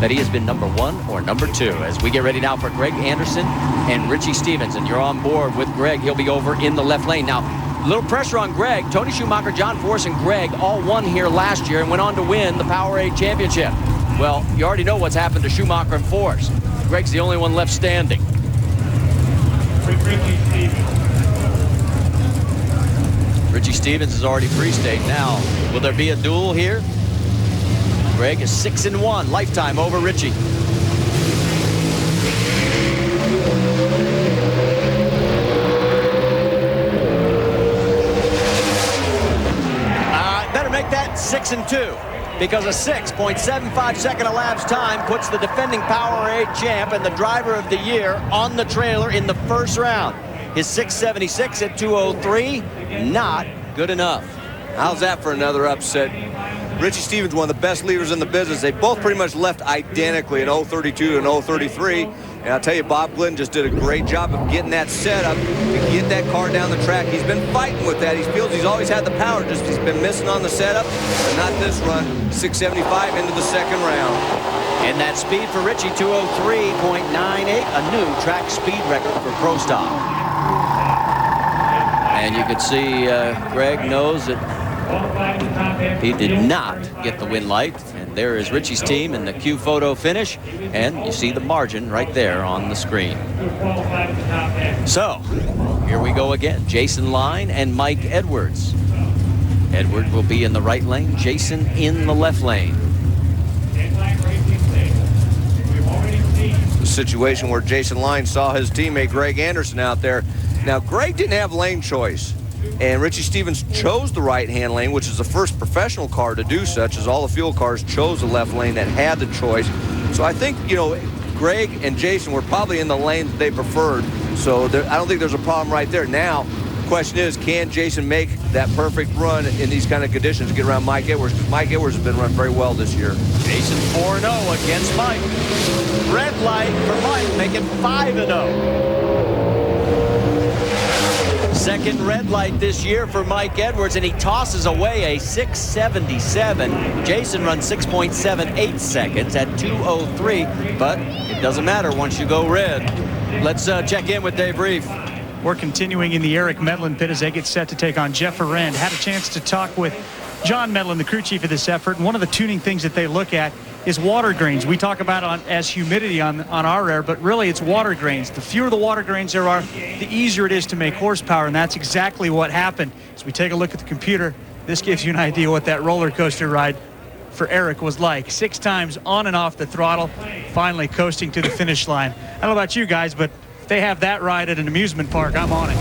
That he has been number 1 or number 2. As we get ready now for Greg Anderson and Richie Stevens, and you're on board with Greg. He'll be over in the left lane. Now, a little pressure on Greg. Tony Schumacher, John Force, and Greg all won here last year and went on to win the Powerade Championship. Well, you already know what's happened to Schumacher and Force. Greg's the only one left standing. Richie Stevens is already free state now. Will there be a duel here? Greg is 6-1 lifetime over Richie. Better make that 6-2, because a 6.75 second elapsed time puts the defending Powerade champ and the driver of the year on the trailer in the first round. His 6.76 at 2:03, not good enough. How's that for another upset? Richie Stevens, one of the best leaders in the business. They both pretty much left identically in 0.32 and 0.33. And I'll tell you, Bob Glidden just did a great job of getting that set up to get that car down the track. He's been fighting with that. He feels he's always had the power, just he's been missing on the setup, but not this run. 6.75 into the second round. And that speed for Richie, 2:03.98, a new track speed record for Pro Stock. And you can see Greg knows that he did not get the win light, and there is Richie's team in the Q photo finish, and you see the margin right there on the screen. So here we go again. Jason Line and Mike Edwards. Edwards will be in the right lane, Jason in the left lane. The situation where Jason Line saw his teammate Greg Anderson out there. Now, Greg didn't have lane choice, and Richie Stevens chose the right-hand lane, which is the first professional car to do such, as all the fuel cars chose the left lane that had the choice. So I think, you know, Greg and Jason were probably in the lane that they preferred. So I don't think there's a problem right there. Now, the question is, can Jason make that perfect run in these kind of conditions to get around Mike Edwards? Because Mike Edwards has been running very well this year. Jason 4-0 against Mike. Red light for Mike, making 5-0. Second red light this year for Mike Edwards, and he tosses away a 6.77. Jason runs 6.78 seconds at 2:03, but it doesn't matter once you go red. Let's check in with Dave Reef. We're continuing in the Eric Medlin pit as they get set to take on Jeff Arend. Had a chance to talk with John Medlin, the crew chief of this effort, and one of the tuning things that they look at is water grains. We talk about it as humidity on our air, but really it's water grains. The fewer the water grains there are, the easier it is to make horsepower, and that's exactly what happened. As we take a look at the computer, this gives you an idea what that roller coaster ride for Eric was like. 6 times on and off the throttle, finally coasting to the finish line. I don't know about you guys, but if they have that ride at an amusement park, I'm on it.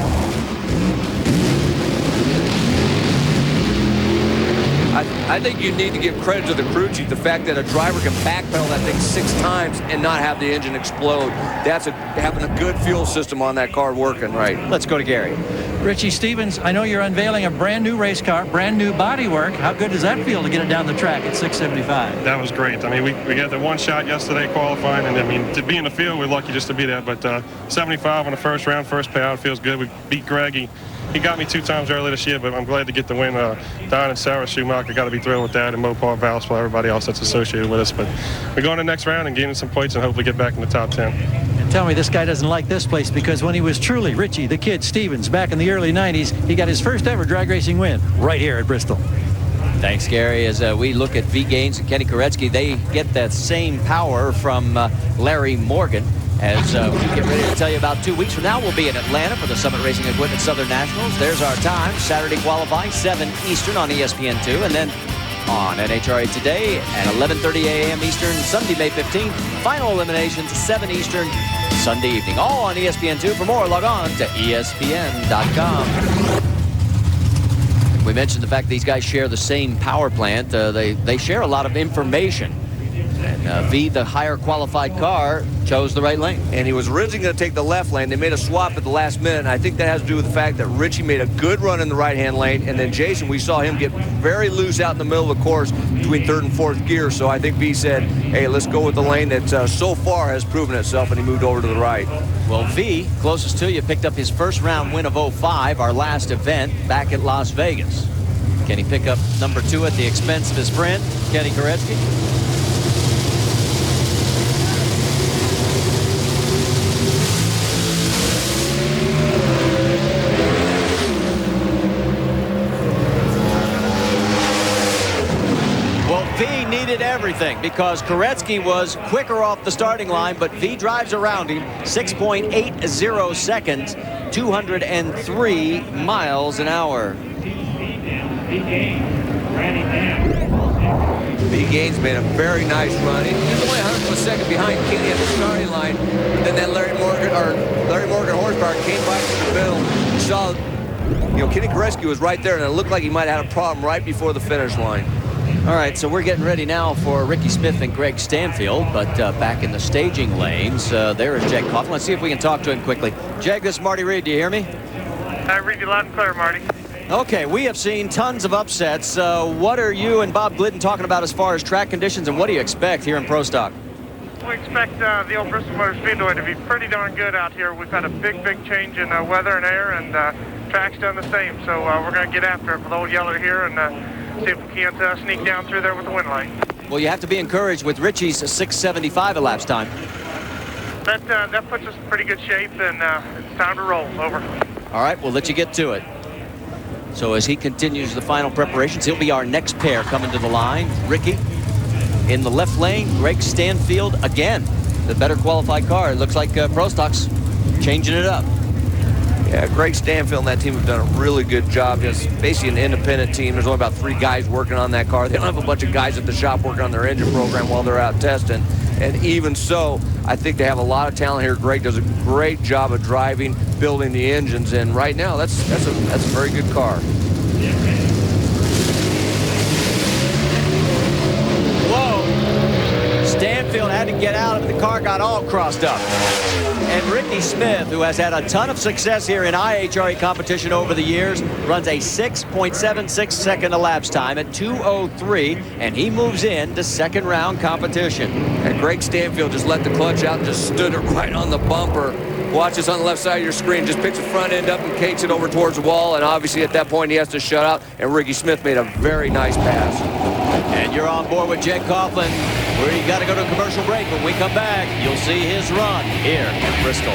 I think you need to give credit to the crew chief, the fact that a driver can backpedal that thing 6 times and not have the engine explode. That's having a good fuel system on that car working right. Let's go to Gary. Richie Stevens, I know you're unveiling a brand new race car, brand new bodywork. How good does that feel to get it down the track at 6.75? That was great. I mean, we got the one shot yesterday qualifying, and I mean, to be in the field, we're lucky just to be there. But 75 on the first round, first payout, feels good. We beat Greg. He got me 2 times earlier this year, but I'm glad to get the win. Don and Sarah Schumacher got to be thrilled with that, and Mopar, Valspar, everybody else that's associated with us. But we're going to the next round and gaining some points and hopefully get back in the top 10. And tell me this guy doesn't like this place, because when he was truly Richie the Kid Stevens back in the early 90s, he got his first ever drag racing win right here at Bristol. Thanks, Gary. As we look at V. Gaines and Kenny Koretsky, they get that same power from Larry Morgan. As we get ready to tell you about 2 weeks from now, we'll be in Atlanta for the Summit Racing Equipment Southern Nationals. There's our time, Saturday qualifying, 7 Eastern on ESPN2, and then on NHRA Today at 11:30 a.m. Eastern, Sunday, May 15th. Final eliminations, 7 Eastern, Sunday evening. All on ESPN2. For more, log on to ESPN.com. We mentioned the fact these guys share the same power plant. They share a lot of information. And V, the higher qualified car, chose the right lane. And he was originally going to take the left lane. They made a swap at the last minute, and I think that has to do with the fact that Richie made a good run in the right-hand lane, and then Jason, we saw him get very loose out in the middle of the course between third and fourth gear. So I think V said, hey, let's go with the lane that so far has proven itself, and he moved over to the right. Well, V, closest to you, picked up his first round win of 05, our last event back at Las Vegas. Can he pick up number 2 at the expense of his friend, Kenny Koretsky? V needed everything because Koretsky was quicker off the starting line, but V drives around him 6.80 seconds, 203 miles an hour. V Gaines made a very nice run. He's only 100th of a second behind Kenny at the starting line. But then that Larry Morgan horsepower came by from the middle. You saw, Kenny Koretsky was right there, and it looked like he might have had a problem right before the finish line. All right, so we're getting ready now for Ricky Smith and Greg Stanfield, but back in the staging lanes, there is Jeg Coughlin. Let's see if we can talk to him quickly. Jeg, this is Marty Reed. Do you hear me? I read you loud and clear, Marty. Okay, we have seen tons of upsets. What are you and Bob Glidden talking about as far as track conditions, and what do you expect here in Pro Stock? We expect the old Bristol Motor Speedway to be pretty darn good out here. We've had a big change in weather and air, and track's done the same. So we're going to get after it with Old Yeller here and see if we can't sneak down through there with the win light. Well, you have to be encouraged with Richie's 6:75 elapsed time. That puts us in pretty good shape, and it's time to roll. Over. All right, we'll let you get to it. So as he continues the final preparations, he'll be our next pair coming to the line. Ricky in the left lane, Greg Stanfield again, the better qualified car. It looks like Pro Stock's changing it up. Yeah, Greg Stanfield and that team have done a really good job. It's basically an independent team. There's only about 3 guys working on that car. They don't have a bunch of guys at the shop working on their engine program while they're out testing. And even so, I think they have a lot of talent here. Greg does a great job of driving, building the engines, and right now that's a very good car. Whoa! Stanfield had to get out, and the car got all crossed up. And Ricky Smith, who has had a ton of success here in IHRA competition over the years, runs a 6.76 second elapsed time at 2:03, and he moves into second round competition. And Greg Stanfield just let the clutch out and just stood it right on the bumper. Watch this on the left side of your screen. Just picks the front end up and cakes it over towards the wall, and obviously at that point he has to shut out, and Ricky Smith made a very nice pass. And you're on board with Jeg Coughlin. We got to go to a commercial break. When we come back, you'll see his run here in Bristol.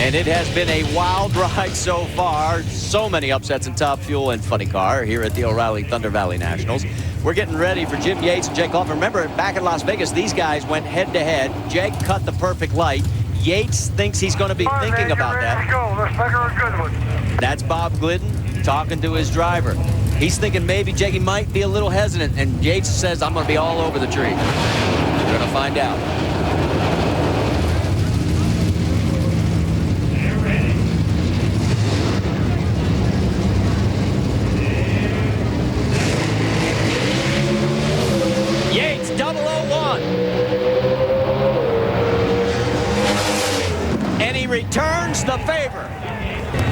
And it has been a wild ride so far. So many upsets in Top Fuel and Funny Car here at the O'Reilly Thunder Valley Nationals. We're getting ready for Jim Yates and Jeg Coughlin. Remember, back in Las Vegas, these guys went head-to-head. Jeg cut the perfect light. Yates thinks he's going to be thinking about that. Let's make her a good one. That's Bob Glidden talking to his driver. He's thinking maybe Jeggy might be a little hesitant, and Yates says, I'm going to be all over the tree. We're going to find out. Yates, 001. And he returns the favor.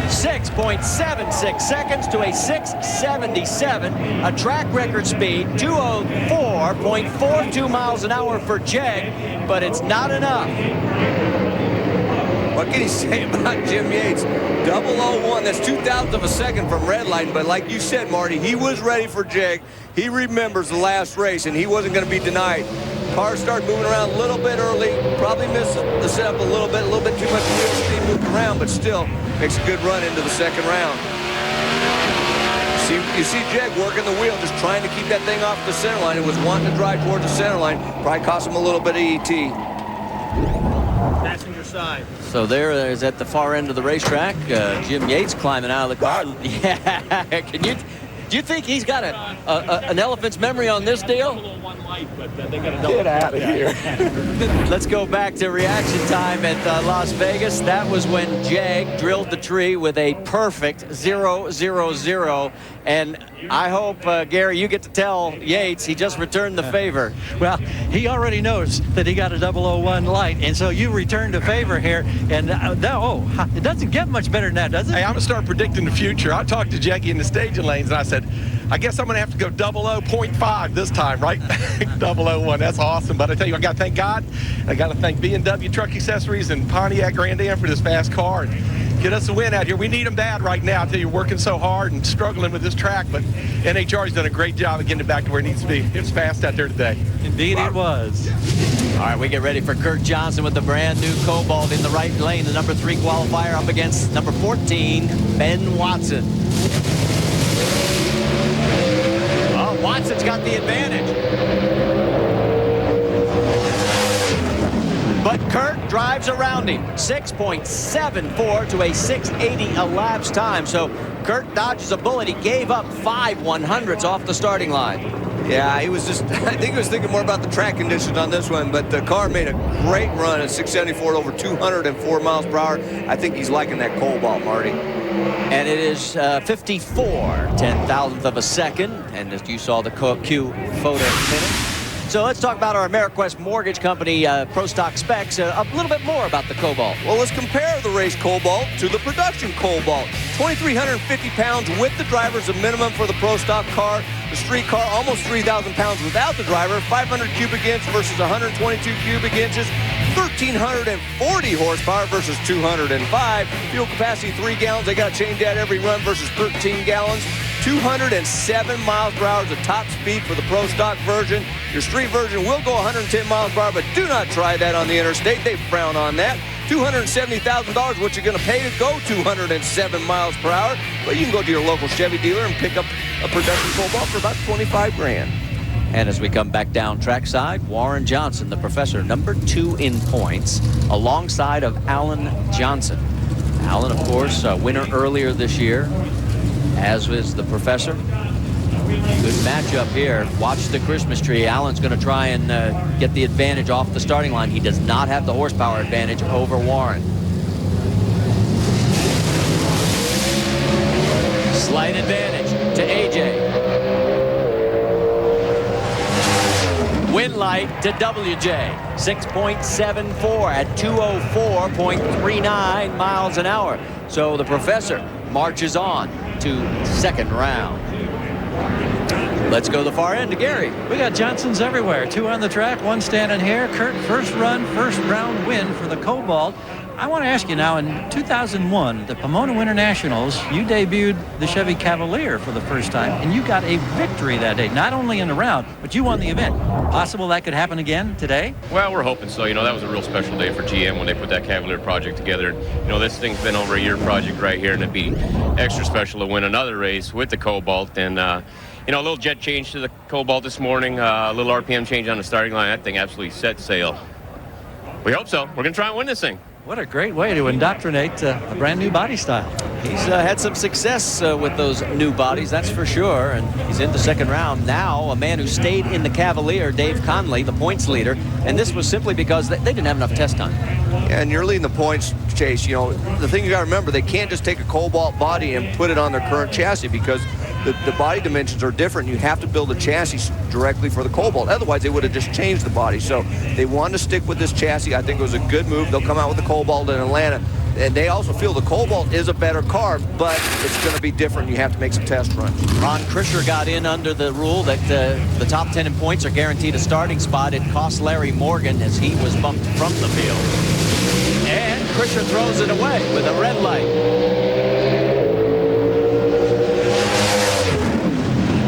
6.76 seconds to a 6.77, a track record speed, 204.42 miles an hour for Jeg, but it's not enough. What can he say about Jim Yates? 001, that's 2,000th of a second from red line, but like you said, Marty, he was ready for Jeg. He remembers the last race, and he wasn't going to be denied. Cars started moving around a little bit early, probably missed the setup a little bit too much wheel speed moved around, but still makes a good run into the second round. You see Jag working the wheel, just trying to keep that thing off the center line. It was wanting to drive towards the center line. Probably cost him a little bit of ET. Passenger side. So there is at the far end of the racetrack, Jim Yates climbing out of the car. Yeah, do you think he's got an elephant's memory on this deal? Get out of here. Let's go back to reaction time at Las Vegas. That was when Jag drilled the tree with a perfect 0-0-0. And I hope, Gary, you get to tell Yates he just returned the favor. Well, he already knows that he got a 001 light, and so you returned the favor here. And it doesn't get much better than that, does it? Hey, I'm gonna start predicting the future. I talked to Jackie in the staging lanes, and I said, I guess I'm gonna have to go 00.5 this time, right? 001. That's awesome. But I tell you, I got to thank God. I got to thank B&W Truck Accessories and Pontiac Grand Am for this fast car and get us a win out here. We need them bad right now. I tell you, working so hard and struggling with this track, but NHRA's done a great job of getting it back to where it needs to be. It's fast out there today. Indeed, it was. All right, we get ready for Kurt Johnson with the brand new Cobalt in the right lane. The number 3 qualifier up against number 14, Ben Watson. Oh, Watson's got the advantage. But Kurt drives around him. 6.74 to a 6.80 elapsed time. So Kurt dodges a bullet. He gave up 5 100ths off the starting line. Yeah, he was just, I think he was thinking more about the track conditions on this one, but the car made a great run at 674 over 204 miles per hour. I think he's liking that Cobalt, Marty. And it is 54 10,000th of a second. And as you saw the Q photo finish. So let's talk about our AmeriQuest Mortgage Company Pro Stock specs a little bit more about the Cobalt. Well, let's compare the race Cobalt to the production Cobalt. 2,350 pounds with the driver is a minimum for the Pro Stock car. The street car, almost 3,000 pounds without the driver. 500 cubic inch versus 122 cubic inches. 1,340 horsepower versus 205. Fuel capacity 3 gallons. They got to change that every run versus 13 gallons. 207 miles per hour is the top speed for the Pro Stock version. Your street version will go 110 miles per hour, but do not try that on the interstate. They frown on that. $270,000, what you're going to pay to go 207 miles per hour. But you can go to your local Chevy dealer and pick up a production Cobalt for about 25 grand. And as we come back down trackside, Warren Johnson, the professor, number 2 in points, alongside of Alan Johnson. Alan, of course, a winner earlier this year, as is the professor. Good matchup here. Watch the Christmas tree. Alan's going to try and get the advantage off the starting line. He does not have the horsepower advantage over Warren. Slight advantage to AJ. Win light to WJ. 6.74 at 204.39 miles an hour. So the professor marches on to second round. Let's go to the far end to Gary. We got Johnsons everywhere. 2 on the track, 1 standing here. Kurt, first run, first round win for the Cobalt. I want to ask you now, in 2001, the Pomona Winter Nationals, you debuted the Chevy Cavalier for the first time, and you got a victory that day, not only in the round, but you won the event. Possible that could happen again today? Well, we're hoping so. You know, that was a real special day for GM when they put that Cavalier project together. You know, this thing's been over a year project right here, and it'd be extra special to win another race with the Cobalt. And, you know, a little jet change to the Cobalt this morning, a little RPM change on the starting line. That thing absolutely set sail. We hope so. We're going to try and win this thing. What a great way to indoctrinate a brand new body style. He's had some success with those new bodies, that's for sure. And he's in the second round. Now, a man who stayed in the Cavalier, Dave Conley, the points leader. And this was simply because they didn't have enough test time. And you're leading the points chase. You know, the thing you got to remember, they can't just take a Cobalt body and put it on their current chassis because the body dimensions are different. You have to build a chassis directly for the Cobalt. Otherwise, they would have just changed the body. So they wanted to stick with this chassis. I think it was a good move. They'll come out with the Cobalt in Atlanta. And they also feel the Cobalt is a better car, but it's going to be different. You have to make some test runs. Ron Krischer got in under the rule that the top 10 in points are guaranteed a starting spot. It cost Larry Morgan as he was bumped from the field. And Krischer throws it away with a red light.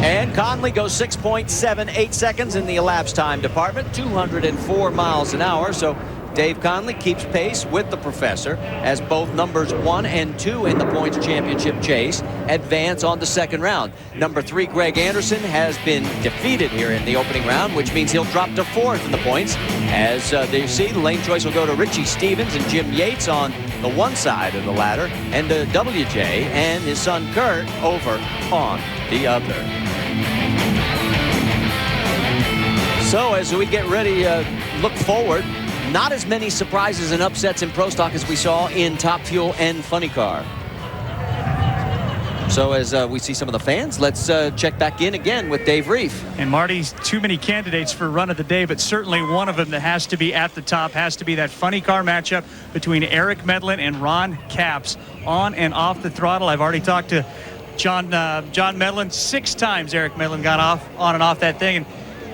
And Conley goes 6.78 seconds in the elapsed time department, 204 miles an hour. So Dave Conley keeps pace with the professor as both numbers 1 and 2 in the points championship chase advance on the second round. Number 3, Greg Anderson, has been defeated here in the opening round, which means he'll drop to 4th in the points. As you see, the lane choice will go to Richie Stevens and Jim Yates on the one side of the ladder, and WJ and his son Kurt over on the other. So as we get ready to look forward, not as many surprises and upsets in Pro Stock as we saw in Top Fuel and Funny Car. So as we see some of the fans, let's check back in again with Dave Reef. And Marty's too many candidates for run of the day, but certainly one of them that has to be at the top has to be that Funny Car matchup between Eric Medlin and Ron Capps on and off the throttle. I've already talked to John Medlin 6 times. Eric Medlin got on and off that thing, and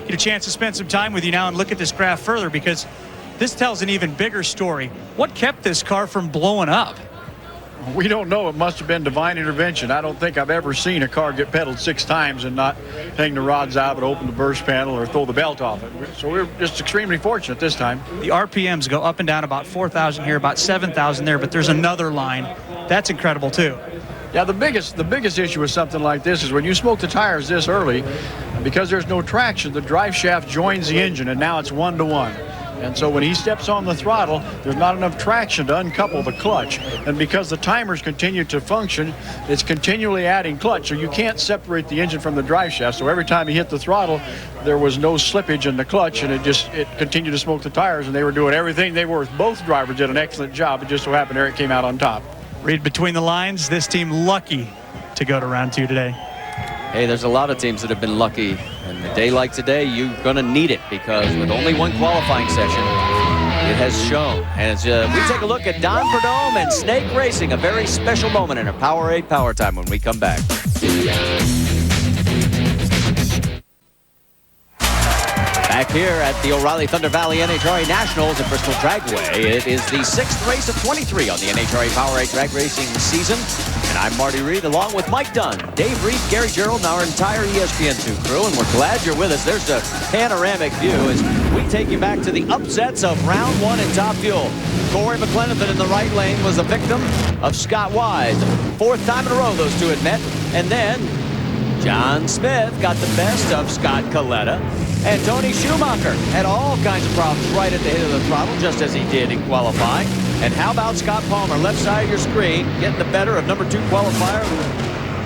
get a chance to spend some time with you now and look at this graph further, because this tells an even bigger story. What kept this car from blowing up? We don't know. It must have been divine intervention. I don't think I've ever seen a car get pedaled 6 times and not hang the rods out but open the burst panel or throw the belt off it. So we're just extremely fortunate this time. The RPMs go up and down about 4,000 here, about 7,000 there, but there's another line. That's incredible too. Yeah, the biggest issue with something like this is when you smoke the tires this early, because there's no traction, the drive shaft joins the engine, and now it's 1-to-1. And so when he steps on the throttle, there's not enough traction to uncouple the clutch. And because the timers continue to function, it's continually adding clutch. So you can't separate the engine from the drive shaft. So every time he hit the throttle, there was no slippage in the clutch, and it continued to smoke the tires, and they were doing everything they were. Both drivers did an excellent job. It just so happened Eric came out on top. Read between the lines, this team lucky to go to round 2 today. Hey, there's a lot of teams that have been lucky, and a day like today, you're going to need it, because with only one qualifying session, it has shown. And as we take a look at Don Perdome and Snake Racing, a very special moment in a Powerade Power Time when we come back. Back here at the O'Reilly Thunder Valley NHRA Nationals at Bristol Dragway, it is the 6th race of 23 on the NHRA Powerade Drag Racing season. And I'm Marty Reed, along with Mike Dunn, Dave Reed, Gary Gerald, and our entire ESPN2 crew. And we're glad you're with us. There's a panoramic view as we take you back to the upsets of round 1 in Top Fuel. Corey McLenathan in the right lane was a victim of Scott Wise. 4th time in a row those two had met. And then John Smith got the best of Scott Coletta. And Tony Schumacher had all kinds of problems right at the head of the throttle, just as he did in qualifying. And how about Scott Palmer, left side of your screen, getting the better of number 2 qualifier,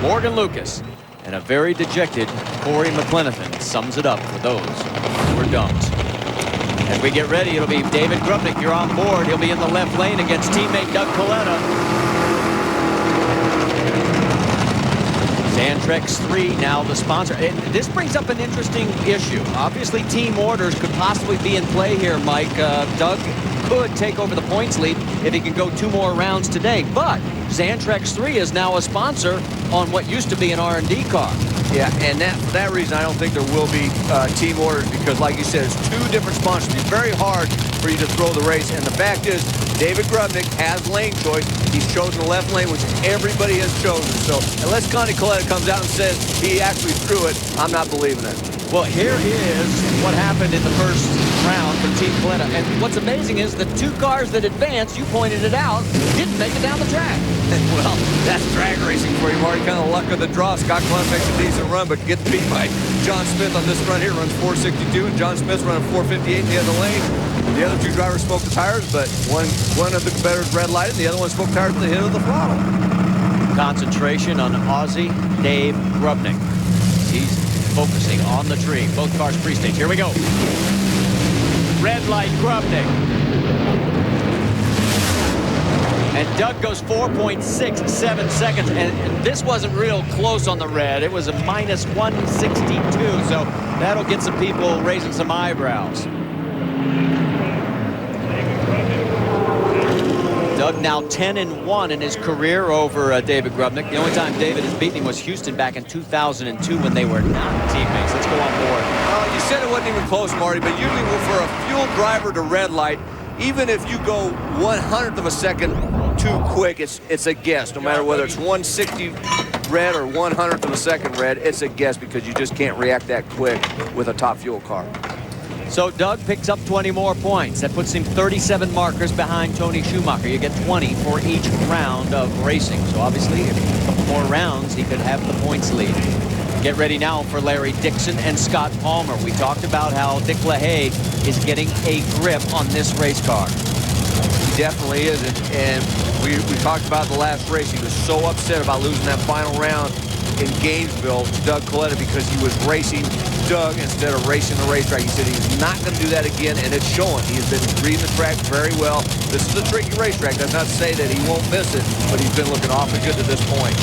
Morgan Lucas. And a very dejected Corey McLenathan sums it up for those who were dumped. As we get ready, it'll be David Grubnick. You're on board. He'll be in the left lane against teammate Doug Coletta. Xantrex 3 now the sponsor. And this brings up an interesting issue. Obviously, team orders could possibly be in play here, Mike. Doug could take over the points lead if he can go 2 more rounds today. But Xantrex 3 is now a sponsor on what used to be an R&D car. Yeah, and for that reason, I don't think there will be team orders, because, like you said, it's 2 different sponsors. It's very hard for you to throw the race. And the fact is, David Grubnick has lane choice. He's chosen the left lane, which everybody has chosen. So unless Connie Coletta comes out and says he actually threw it, I'm not believing it. Well, here is what happened in the first round for Team Coletta. And what's amazing is the 2 cars that advanced, you pointed it out, didn't make it down the track. Well, that's drag racing for you, Marty. Kind of luck of the draw. Scott Coletta makes a decent run, but gets beat by John Smith on this run here. Runs 462, and John Smith's running 458 in the other lane. The other 2 drivers smoked the tires, but one of the competitors red lighted, and the other one smoked tires at the hit of the throttle. Concentration on Aussie Dave Grubnick. He's focusing on the tree. Both cars pre-stage. Here we go. Red light Grubnick. And Doug goes 4.67 seconds. And this wasn't real close on the red. It was a minus 162. So that'll get some people raising some eyebrows. Doug now 10-1 in his career over David Grubnick. The only time David has beaten him was Houston back in 2002 when they were not teammates. Let's go on board. You said it wasn't even close, Marty, but usually for a fuel driver to red light, even if you go 1/100th of a second too quick, it's a guess. No matter whether it's 160 red or 1/100th of a second red, it's a guess, because you just can't react that quick with a top fuel car. So Doug picks up 20 more points. That puts him 37 markers behind Tony Schumacher. You get 20 for each round of racing. So obviously, if a couple more rounds, he could have the points lead. Get ready now for Larry Dixon and Scott Palmer. We talked about how Dick LaHaye is getting a grip on this race car. He definitely is. And we talked about the last race. He was so upset about losing that final round in Gainesville to Doug Coletta because he was racing Doug instead of racing the racetrack. He said he's not going to do that again, and it's showing. He has been reading the track very well. This is a tricky racetrack. Does not say that he won't miss it, but he's been looking awfully good to this point.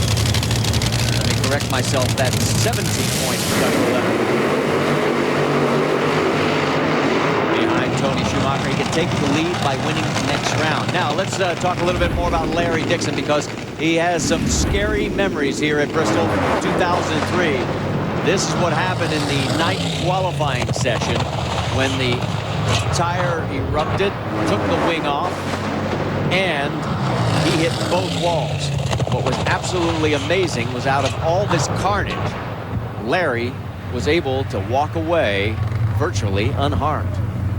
Let me correct myself. That's 17 points for Doug Coletta. Behind Tony Schumacher, he can take the lead by winning the next round. Now, let's talk a little bit more about Larry Dixon because he has some scary memories here at Bristol 2003. This is what happened in the night qualifying session when the tire erupted, took the wing off, and he hit both walls. What was absolutely amazing was out of all this carnage, Larry was able to walk away virtually unharmed.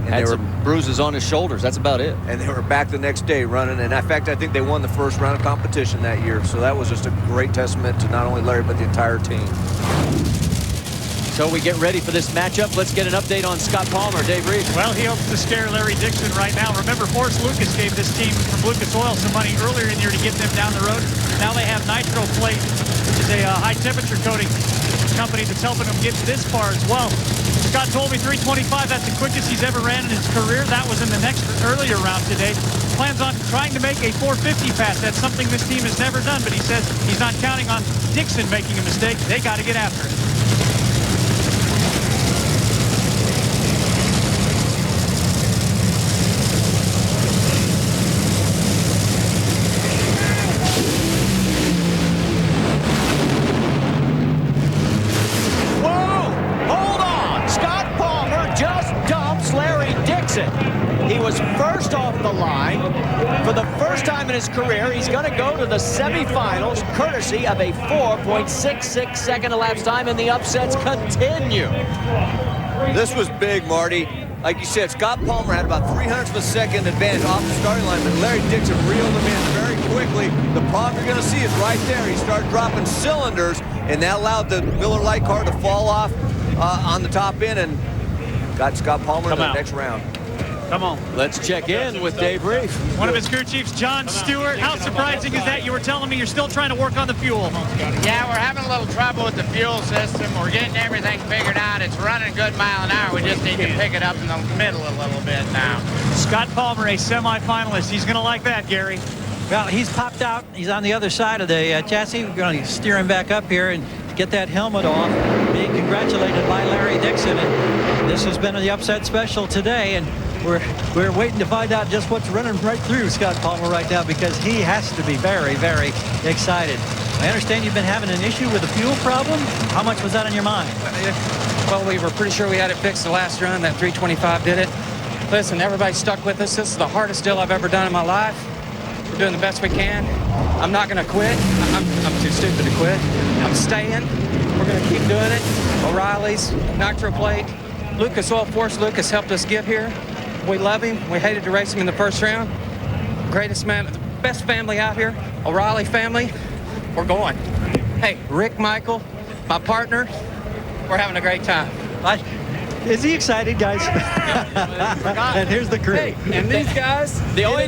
And had some bruises on his shoulders. That's about it. And they were back the next day running. And in fact, I think they won the first round of competition that year. So that was just a great testament to not only Larry, but the entire team. So we get ready for this matchup. Let's get an update on Scott Palmer. Dave Reed. Well, he hopes to scare Larry Dixon right now. Remember, Forrest Lucas gave this team from Lucas Oil some money earlier in the year to get them down the road. Now they have Nitro Plate, which is a high-temperature coating company that's helping them get this far as well. Scott told me 325, that's the quickest he's ever ran in his career. That was in the next earlier round today. Plans on trying to make a 450 pass. That's something this team has never done, but he says he's not counting on Dixon making a mistake. They got to get after it. He was first off the line for the first time in his career. He's going to go to the semifinals courtesy of a 4.66 second elapsed time, and the upsets continue. This was big, Marty. Like you said, Scott Palmer had about 300ths of a second advantage off the starting line, but Larry Dixon reeled him in very quickly. The problem you're going to see is right there. He started dropping cylinders, and that allowed the Miller Lite car to fall off on the top end and got Scott Palmer in the next round. Come on. Let's check in with Dave Reef. One of his crew chiefs, John Stewart. How surprising is that? You were telling me you're still trying to work on the fuel. Yeah, we're having a little trouble with the fuel system. We're getting everything figured out. It's running a good mile an hour. We just need to pick it up in the middle a little bit now. Scott Palmer, a semifinalist. He's going to like that, Gary. Well, he's popped out. He's on the other side of the chassis. We're going to steer him back up here and get that helmet off. Being congratulated by Larry Dixon. And this has been the upset special today. And we're waiting to find out just what's running right through Scott Palmer right now, because he has to be very, very excited. I understand you've been having an issue with the fuel problem. How much was that on your mind? Well, we were pretty sure we had it fixed the last run. That 325 did it. Listen, everybody stuck with us. This is the hardest deal I've ever done in my life. We're doing the best we can. I'm not going to quit. I'm too stupid to quit. I'm staying. We're going to keep doing it. O'Reilly's, Nitro Plate, Lucas Oil, Forrest Lucas helped us get here. We love him. We hated to race him in the first round. Greatest man, the best family out here, O'Reilly family. We're going. Hey, Rick, Michael, my partner, we're having a great time. Is he excited, guys? And here's the crew. Hey, and these guys, the only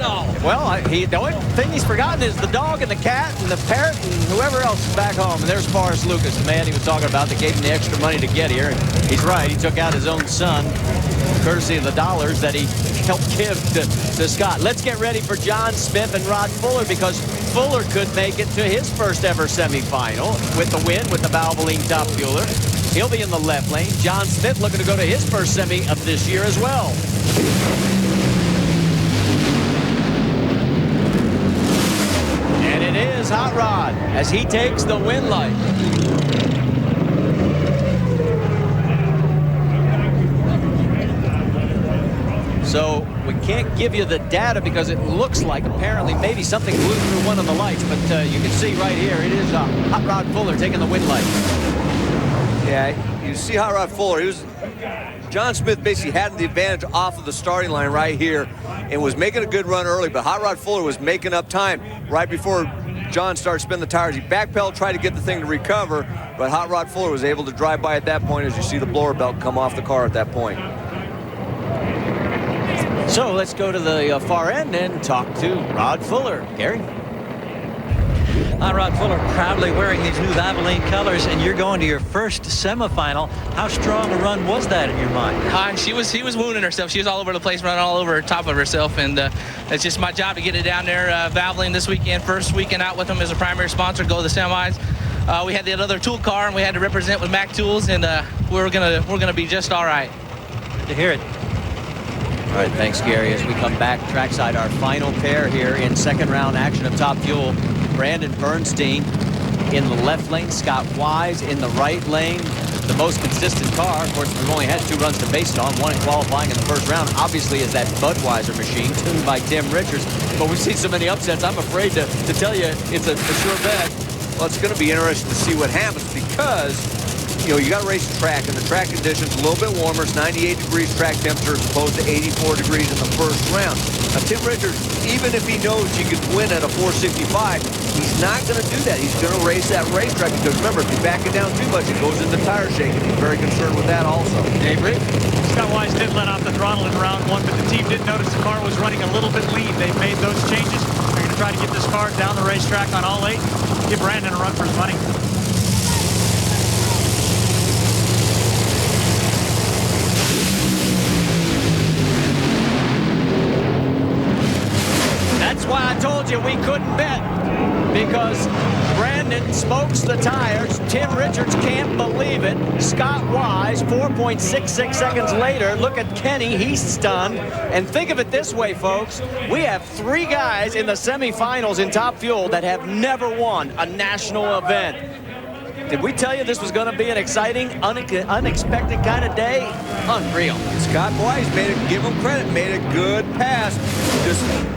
thing he's forgotten is the dog and the cat and the parrot and whoever else is back home. And there's Forrest Lucas, the man he was talking about that gave him the extra money to get here. And he's right. He took out his own son, courtesy of the dollars that he helped give to Scott. Let's get ready for John Smith and Rod Fuller, because Fuller could make it to his first ever semifinal with the win with the Valvoline top fueler. He'll be in the left lane. John Smith looking to go to his first semi of this year as well. And it is Hot Rod as he takes the win light. So we can't give you the data because it looks like apparently maybe something blew through one of the lights, but you can see right here it is Hot Rod Fuller taking the win light. Yeah, you see Hot Rod Fuller. John Smith basically had the advantage off of the starting line right here and was making a good run early, but Hot Rod Fuller was making up time right before John started spinning the tires. He backpedaled, tried to get the thing to recover, but Hot Rod Fuller was able to drive by at that point as you see the blower belt come off the car at that point. So let's go to the far end and talk to Rod Fuller. Gary? Rod Fuller proudly wearing these new Valvoline colors, and you're going to your first semifinal. How strong a run was that in your mind? She was wounding herself. She was all over the place, running all over top of herself, and it's just my job to get it down there. Valvoline this weekend, first weekend out with them as a primary sponsor, go to the semis. We had the other tool car, and we had to represent with Mac Tools, and we're gonna be just all right. Good to hear it. All right, thanks, Gary. As we come back trackside, our final pair here in second round action of Top Fuel. Brandon Bernstein in the left lane, Scott Wise in the right lane. The most consistent car. Of course, we've only had 2 runs to base it on, 1 in qualifying in the first round. Obviously, is that Budweiser machine tuned by Tim Richards. But we've seen so many upsets, I'm afraid to tell you it's a sure bet. Well, it's going to be interesting to see what happens because, you know, you got to race the track, and the track conditions a little bit warmer. It's 98 degrees track temperature as opposed to 84 degrees in the first round. Now, Tim Richards, even if he knows he could win at a 465, he's not going to do that. He's going to race that racetrack because, remember, if you back it down too much, it goes into tire shaking. He's very concerned with that also. Dave Rick? Scott Wise did let off the throttle in round 1, but the team didn't notice the car was running a little bit lean. They've made those changes. They're going to try to get this car down the racetrack on all 8. Give Brandon a run for his money. That's why I told you we couldn't bet, because Brandon smokes the tires. Tim Richards can't believe it. Scott Wise, 4.66 seconds later. Look at Kenny, he's stunned. And think of it this way, folks. We have 3 guys in the semifinals in Top Fuel that have never won a national event. Did we tell you this was going to be an exciting, unexpected kind of day? Unreal. Scott Wise give him credit, made a good pass.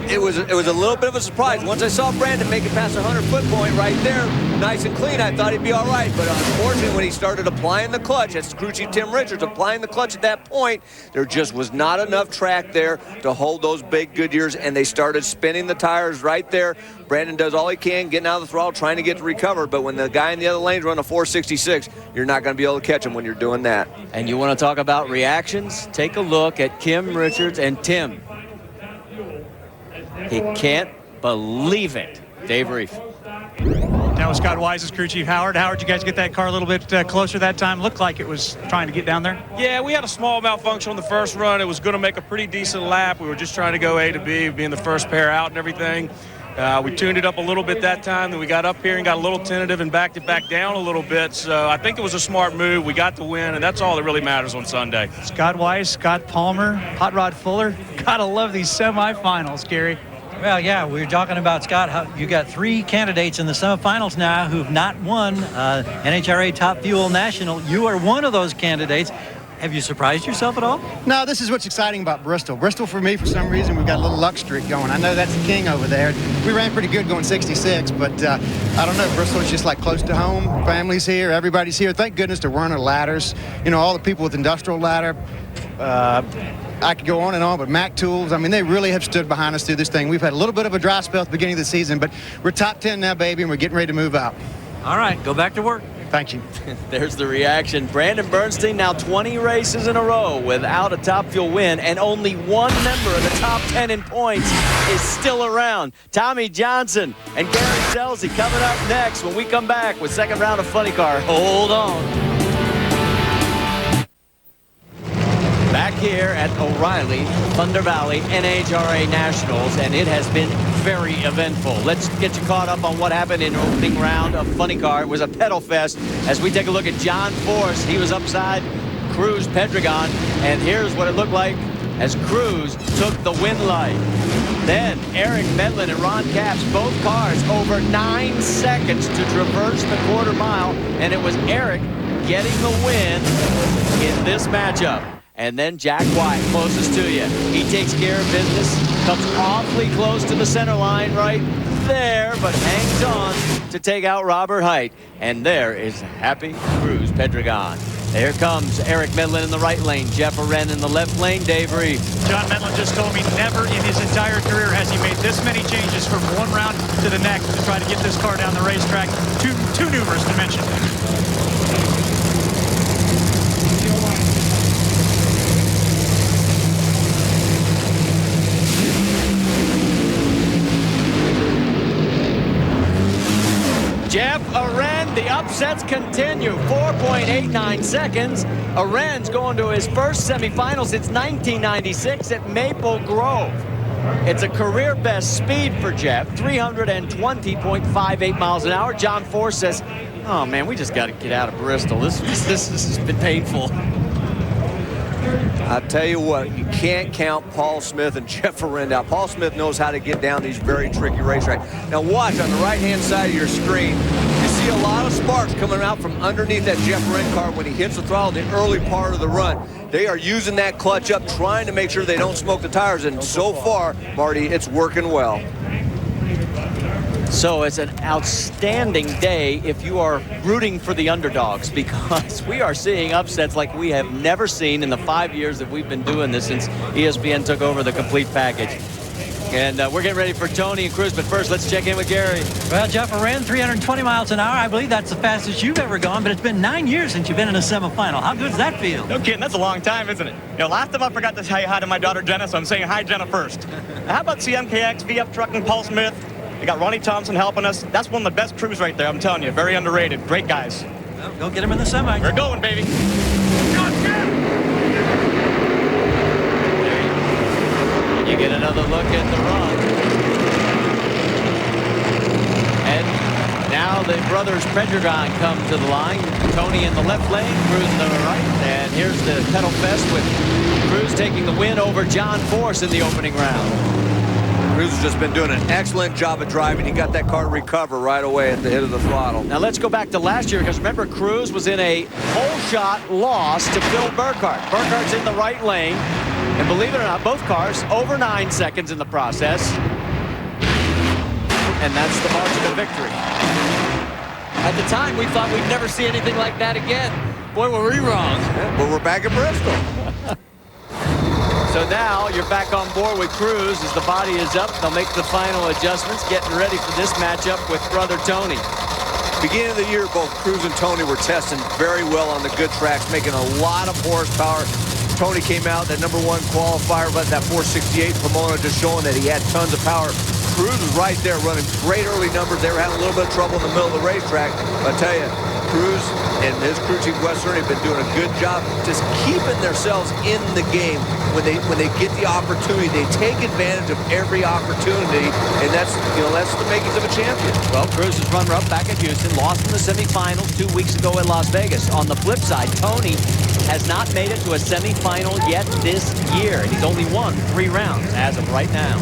It was a little bit of a surprise. Once I saw Brandon make it past the 100-foot point right there, nice and clean, I thought he'd be all right. But unfortunately, when he started applying the clutch, that's crew chief Tim Richards applying the clutch at that point, there just was not enough track there to hold those big Goodyears, and they started spinning the tires right there. Brandon does all he can, getting out of the throttle, trying to get to recover. But when the guy in the other lane's running a 466, you're not going to be able to catch him when you're doing that. And you want to talk about reactions? Take a look at Kim Richards and Tim. He can't believe it. Dave Reef. Now with Scott Wise's crew chief Howard. Howard, you guys get that car a little bit closer that time? Looked like it was trying to get down there. Yeah, we had a small malfunction on the first run. It was going to make a pretty decent lap. We were just trying to go A to B, being the first pair out and everything. We tuned it up a little bit that time. Then we got up here and got a little tentative and backed it back down a little bit. So I think it was a smart move. We got the win, and that's all that really matters on Sunday. Scott Wise, Scott Palmer, Hot Rod Fuller. Gotta love these semifinals, Gary. Well, yeah, we were talking about, Scott, you got 3 candidates in the semifinals now who've not won NHRA Top Fuel National. You are one of those candidates. Have you surprised yourself at all? No, this is what's exciting about Bristol. Bristol, for me, for some reason, we've got a little luck streak going. I know that's the king over there. We ran pretty good going 66, but I don't know. Bristol's just like close to home. Family's here. Everybody's here. Thank goodness to Werner Ladders. You know, all the people with industrial ladder. I could go on and on, but Mac Tools, I mean, they really have stood behind us through this thing. We've had a little bit of a dry spell at the beginning of the season, but we're top 10 now, baby, and we're getting ready to move out. All right, go back to work. Thank you. There's the reaction. Brandon Bernstein now 20 races in a row without a Top Fuel win, and only one member of the top 10 in points is still around. Tommy Johnson and Gary Selsey coming up next when we come back with second round of Funny Car. Hold on. Back here at O'Reilly, Thunder Valley NHRA Nationals, and it has been very eventful. Let's get you caught up on what happened in opening round of Funny Car. It was a pedal fest as we take a look at John Force. He was upside Cruz Pedregon, and here's what it looked like as Cruz took the win light. Then Eric Medlin and Ron Capps, both cars over 9 seconds to traverse the quarter mile, and it was Eric getting the win in this matchup. And then Jack White, closest to you. He takes care of business, comes awfully close to the center line, right? there, but hangs on to take out Robert Height. And there is Happy Cruz Pedregon. Here comes Eric Medlin in the right lane, Jeff Aren in the left lane, Dave Reed. John Medlin just told me never in his entire career has he made this many changes from one round to the next to try to get this car down the racetrack. Too numerous to mention. Jeff Aren, the upsets continue. 4.89 seconds. Aren's going to his first semifinal since 1996 at Maple Grove. It's a career best speed for Jeff, 320.58 miles an hour. John Force says, oh man, we just got to get out of Bristol. This has been painful. I'll tell you what, you can't count Paul Smith and Jeff Aren out. Paul Smith knows how to get down these very tricky racetracks. Now watch on the right-hand side of your screen, you see a lot of sparks coming out from underneath that Jeff Aren car when he hits the throttle in the early part of the run. They are using that clutch up, trying to make sure they don't smoke the tires, and so far, Marty, it's working well. So it's an outstanding day if you are rooting for the underdogs, because we are seeing upsets like we have never seen in the 5 years that we've been doing this since ESPN took over the complete package. And we're getting ready for Tony and Cruz, but first let's check in with Gary. Well, Jeff Aren, 320 miles an hour. I believe that's the fastest you've ever gone, but it's been 9 years since you've been in a semifinal. How good does that feel? No kidding, that's a long time, isn't it? You know, last time I forgot to say hi to my daughter Jenna, so I'm saying hi Jenna first. Now, how about CMKX, VF Trucking, Paul Smith? We got Ronnie Thompson helping us. That's one of the best crews right there, I'm telling you. Very underrated. Great guys. Well, go get him in the semi. We're going, baby. You get another look at the run. And now the brothers Pedregon come to the line. Tony in the left lane, Cruz in the right. And here's the pedal fest with Cruz taking the win over John Force in the opening round. Cruz has just been doing an excellent job of driving. He got that car to recover right away at the hit of the throttle. Now let's go back to last year, because remember, Cruz was in a whole shot loss to Phil Burkhardt. Burkhardt's in the right lane, and believe it or not, both cars over 9 seconds in the process. And that's the margin of victory. At the time, we thought we'd never see anything like that again. Boy, were we wrong. Yeah, but we're back at Bristol. So now you're back on board with Cruz as the body is up. They'll make the final adjustments, getting ready for this matchup with brother Tony. Beginning of the year, both Cruz and Tony were testing very well on the good tracks, making a lot of horsepower. Tony came out, that #1 qualifier, but that 468 Pomona just showing that he had tons of power. Cruz was right there running great early numbers. They were having a little bit of trouble in the middle of the racetrack. But I tell you, Cruz and his crew chief Western have been doing a good job just keeping themselves in the game. When they get the opportunity, they take advantage of every opportunity, and that's the makings of a champion. Well, Cruz is runner-up back at Houston, lost in the semifinals 2 weeks ago at Las Vegas. On the flip side, Tony has not made it to a semifinal yet this year. He's only won 3 rounds as of right now.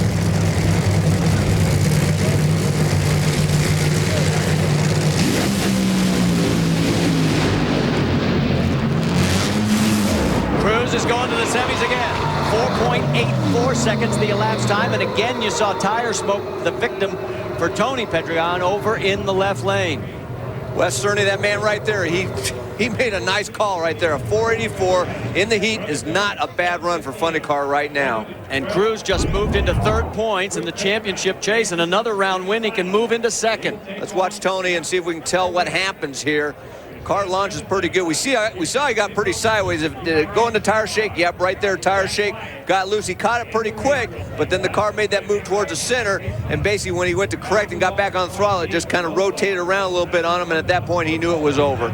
Cruz is going to the semis again. 4.84 seconds the elapsed time, and again you saw tire smoke, the victim for Tony Pedregon, over in the left lane. Wes Cerny, that man right there, he made a nice call right there. A 484 in the heat is not a bad run for Funny Car right now. And Cruz just moved into 3rd points in the championship chase, and another round win, he can move into 2nd. Let's watch Tony and see if we can tell what happens here. Car launch is pretty good. We saw he got pretty sideways. Did it go into tire shake? Yep, right there, tire shake. Got loose. He caught it pretty quick, but then the car made that move towards the center, and basically when he went to correct and got back on the throttle, it just kind of rotated around a little bit on him, and at that point he knew it was over.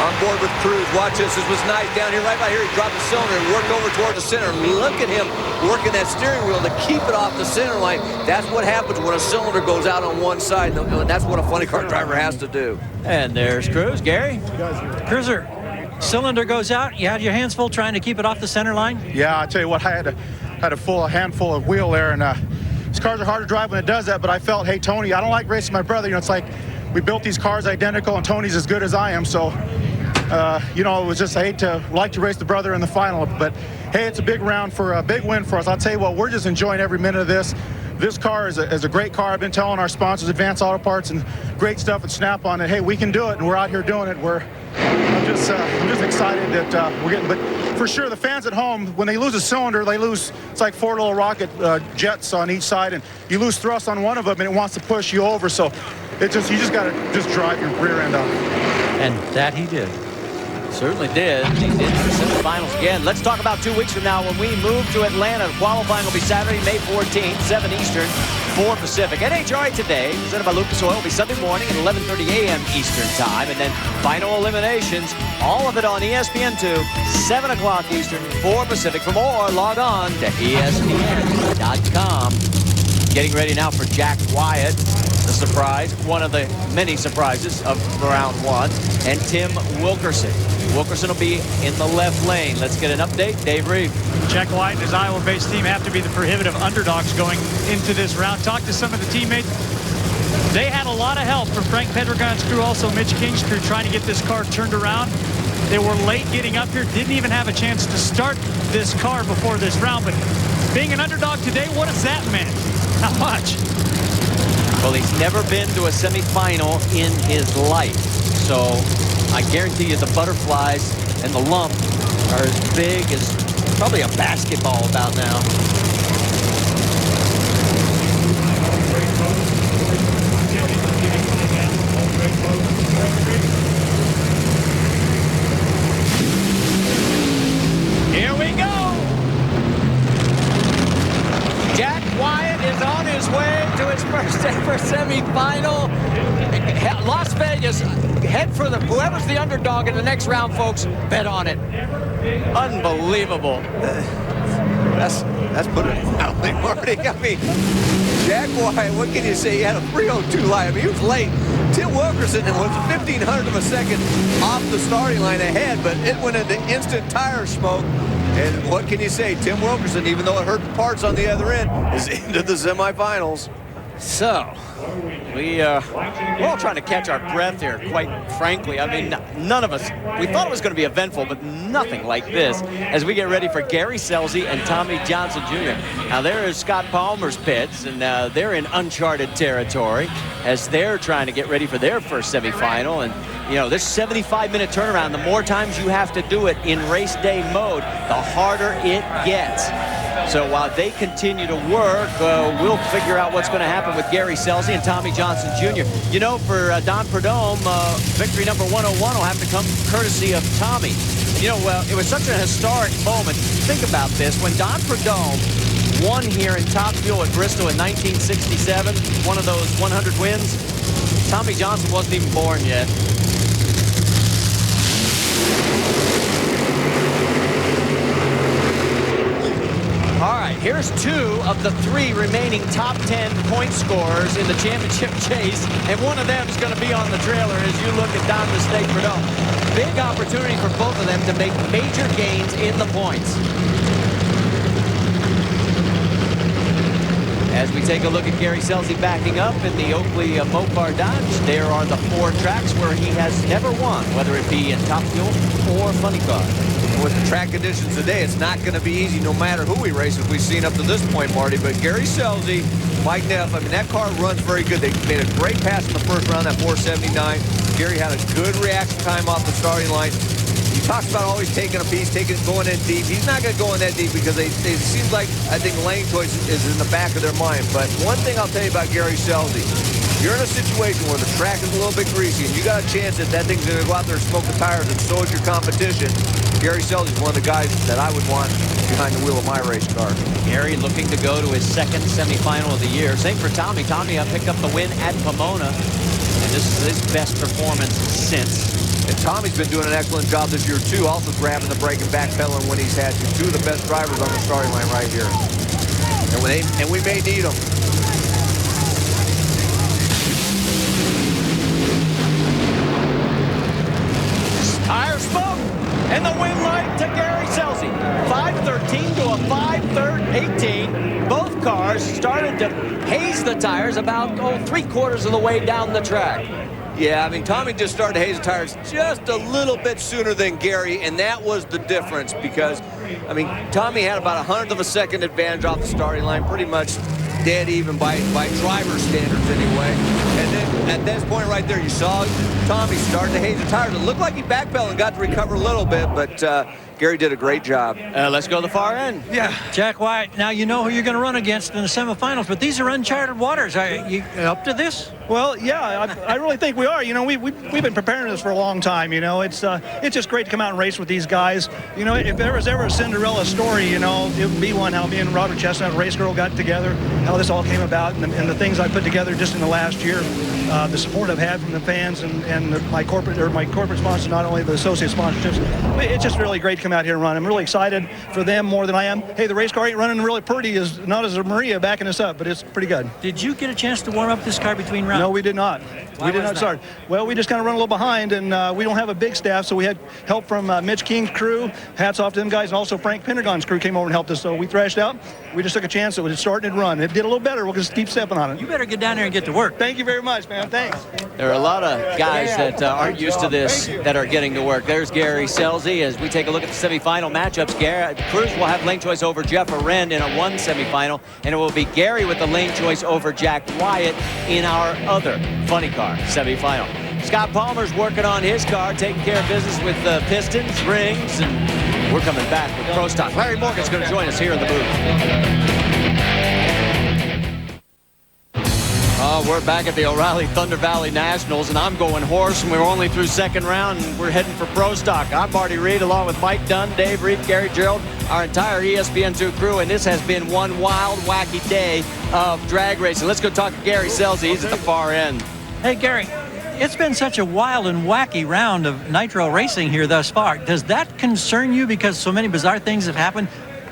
On board with Cruz. Watch this. This was nice down here, right by here. He dropped the cylinder and worked over towards the center. Look at him working that steering wheel to keep it off the center line. That's what happens when a cylinder goes out on one side, and that's what a Funny Car driver has to do. And there's Cruz. Gary? Cruiser, cylinder goes out. You had your hands full trying to keep it off the center line? Yeah, I tell you what, I had a handful of wheel there, and these cars are hard to drive when it does that, but I felt, hey, Tony, I don't like racing my brother. It's like we built these cars identical, and Tony's as good as I am, so it was just, I like to race the brother in the final, but hey, it's a big round for a big win for us. I'll tell you what, we're just enjoying every minute of this. this car is a great car. I've been telling our sponsors, Advanced Auto Parts and great stuff at Snap-on, that, hey, we can do it, and we're out here doing it. I'm just excited that we're getting, but for sure, the fans at home, when they lose a cylinder, they lose, it's like 4 little rocket jets on each side, and you lose thrust on one of them, and it wants to push you over, so you just got to just drive your rear end up. And that he did. Certainly did. He's in the semifinals again. Let's talk about 2 weeks from now when we move to Atlanta. Qualifying will be Saturday, May 14th, 7 Eastern, 4 Pacific. NHRA Today, presented by Lucas Oil, will be Sunday morning at 11:30 a.m. Eastern Time. And then final eliminations, all of it on ESPN2, 7 o'clock Eastern, 4 Pacific. For more, log on to ESPN.com. Getting ready now for Jack Wyatt, the surprise, one of the many surprises of round 1, and Tim Wilkerson. Wilkerson will be in the left lane. Let's get an update. Dave Reeve. Jack White and his Iowa-based team have to be the prohibitive underdogs going into this round. Talk to some of the teammates. They had a lot of help from Frank Pedregon's crew, also Mitch King's crew, trying to get this car turned around. They were late getting up here, didn't even have a chance to start this car before this round. But being an underdog today, what does that mean? How much? Well, he's never been to a semifinal in his life. So I guarantee you the butterflies and the lump are as big as probably a basketball about now. Here we go. Jack Wyatt is on his way to his first ever semifinal. Las Vegas, head for whoever's the underdog in the next round, folks. Bet on it. Unbelievable. That's putting it mildly, Marty. I mean, Jack Wyatt, what can you say? He had a 3:02 line. I mean, he was late. Tim Wilkerson was 1/1500 of a second off the starting line ahead, but it went into instant tire smoke. And what can you say? Tim Wilkerson, even though it hurt the parts on the other end, is into the semifinals. So, we're all trying to catch our breath here, quite frankly. I mean, none of us, we thought it was going to be eventful, but nothing like this as we get ready for Gary Scelzi and Tommy Johnson Jr. Now, there is Scott Palmer's pits, and they're in uncharted territory as they're trying to get ready for their first semifinal. And, you know, this 75-minute turnaround, the more times you have to do it in race day mode, the harder it gets. So while they continue to work, we'll figure out what's going to happen with Gary Scelzi and Tommy Johnson Jr. You know, for Don Prudhomme, victory number 101 will have to come courtesy of Tommy. You know, it was such a historic moment. Think about this. When Don Prudhomme won here in Top Fuel at Bristol in 1967, one of those 100 wins, Tommy Johnson wasn't even born yet. All right, here's 2 of the 3 remaining top 10 point scorers in the championship chase, and one of them is going to be on the trailer as you look at Don Mistake Prudhomme. Big opportunity for both of them to make major gains in the points. As we take a look at Gary Scelzi backing up in the Oakley Mopar Dodge, there are the 4 tracks where he has never won, whether it be in Top Fuel or Funny Car. With the track conditions today, it's not going to be easy no matter who we race, as we've seen up to this point, Marty. But Gary Scelzi, Mike Neff, I mean, that car runs very good. They made a great pass in the first round, that 479. Gary had a good reaction time off the starting line. He talks about always taking a piece, going in deep. He's not going to go in that deep because it seems like, I think, lane choice is in the back of their mind. But one thing I'll tell you about Gary Scelzi, you're in a situation where the track is a little bit greasy and you got a chance that thing's going to go out there and smoke the tires, and so is your competition. Gary Scelzi is one of the guys that I would want behind the wheel of my race car. Gary looking to go to his second semifinal of the year. Same for Tommy. Tommy picked up the win at Pomona, and this is his best performance since. And Tommy's been doing an excellent job this year, too, also grabbing the brake and backpedaling when he's had to. 2 of the best drivers on the starting line right here. And we may need them. Tire smoke, and the win light to Gary Scelzi. 5:13 to a 5:18. Both cars started to haze the tires about 3/4 of the way down the track. Yeah, I mean, Tommy just started to haze the tires just a little bit sooner than Gary, and that was the difference because, I mean, Tommy had about 1/100 of a second advantage off the starting line, pretty much dead even by driver standards anyway. And then at this point right there, you saw Tommy starting to haze the tires. It looked like he backpedaled and got to recover a little bit, but Gary did a great job. Let's go to the far end. Yeah. Jack Wyatt, now you know who you're going to run against in the semifinals, but these are uncharted waters. Are you up to this? Well, yeah, I really think we are. You know, we've been preparing this for a long time. You know, it's just great to come out and race with these guys. You know, if there was ever a Cinderella story, you know, it would be one how me and Robert Chestnut and Race Girl got together, how this all came about, and the things I put together just in the last year. The support I've had from the fans and my corporate sponsors, not only the associate sponsorships. It's just really great to come out here and run. I'm really excited for them more than I am. Hey, the race car ain't running really pretty, not as a Maria backing us up, but it's pretty good. Did you get a chance to warm up this car between rounds? No, we did not. We did not start. Well, we just kind of run a little behind, and we don't have a big staff, so we had help from Mitch King's crew. Hats off to them guys, and also Frank Pendergon's crew came over and helped us. So we thrashed out. We just took a chance. It was starting to run. It did a little better. We'll just keep stepping on it. You better get down there and get to work. Thank you very much, man. Thanks. There are a lot of guys that aren't used to this that are getting to work. There's Gary Scelzi as we take a look at the semifinal matchups. Cruz will have lane choice over Jeff Arend in a one semifinal, and it will be Gary with the lane choice over Jack Wyatt in our other funny car semifinal. Scott Palmer's working on his car, taking care of business with pistons, rings, and we're coming back with Pro Stock. Larry Morgan's going to join us here in the booth. We're back at the O'Reilly Thunder Valley Nationals, and I'm going horse, and we're only through second round, and we're heading for Pro Stock. I'm Marty Reed, along with Mike Dunn, Dave Reed, Gary Gerald, our entire ESPN2 crew, and this has been one wild, wacky day of drag racing. Let's go talk to Gary Scelzi. He's at the far end. Hey, Gary, it's been such a wild and wacky round of nitro racing here thus far. Does that concern you because so many bizarre things have happened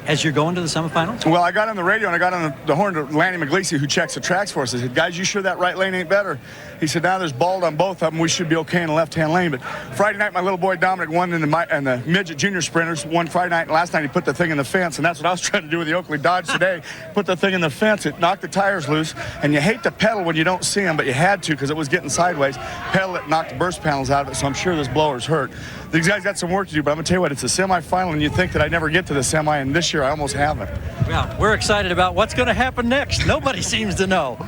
as you're going to the semifinals? Well, I got on the radio and I got on the horn to Lanny Magliese, who checks the tracks for us. I said, guys, you sure that right lane ain't better? He said, now there's bald on both of them. We should be okay in the left-hand lane. But Friday night, my little boy Dominic won in the midget junior sprinters. Won Friday night, and last night he put the thing in the fence, and that's what I was trying to do with the Oakley Dodge today. Put the thing in the fence. It knocked the tires loose, and you hate to pedal when you don't see them, but you had to because it was getting sideways. Pedal it, knocked the burst panels out of it, so I'm sure this blower's hurt. These guys got some work to do, but I'm going to tell you what, it's a semifinal, and you think that I never get to the semi, and this year I almost haven't. Well, we're excited about what's going to happen next. Nobody seems to know.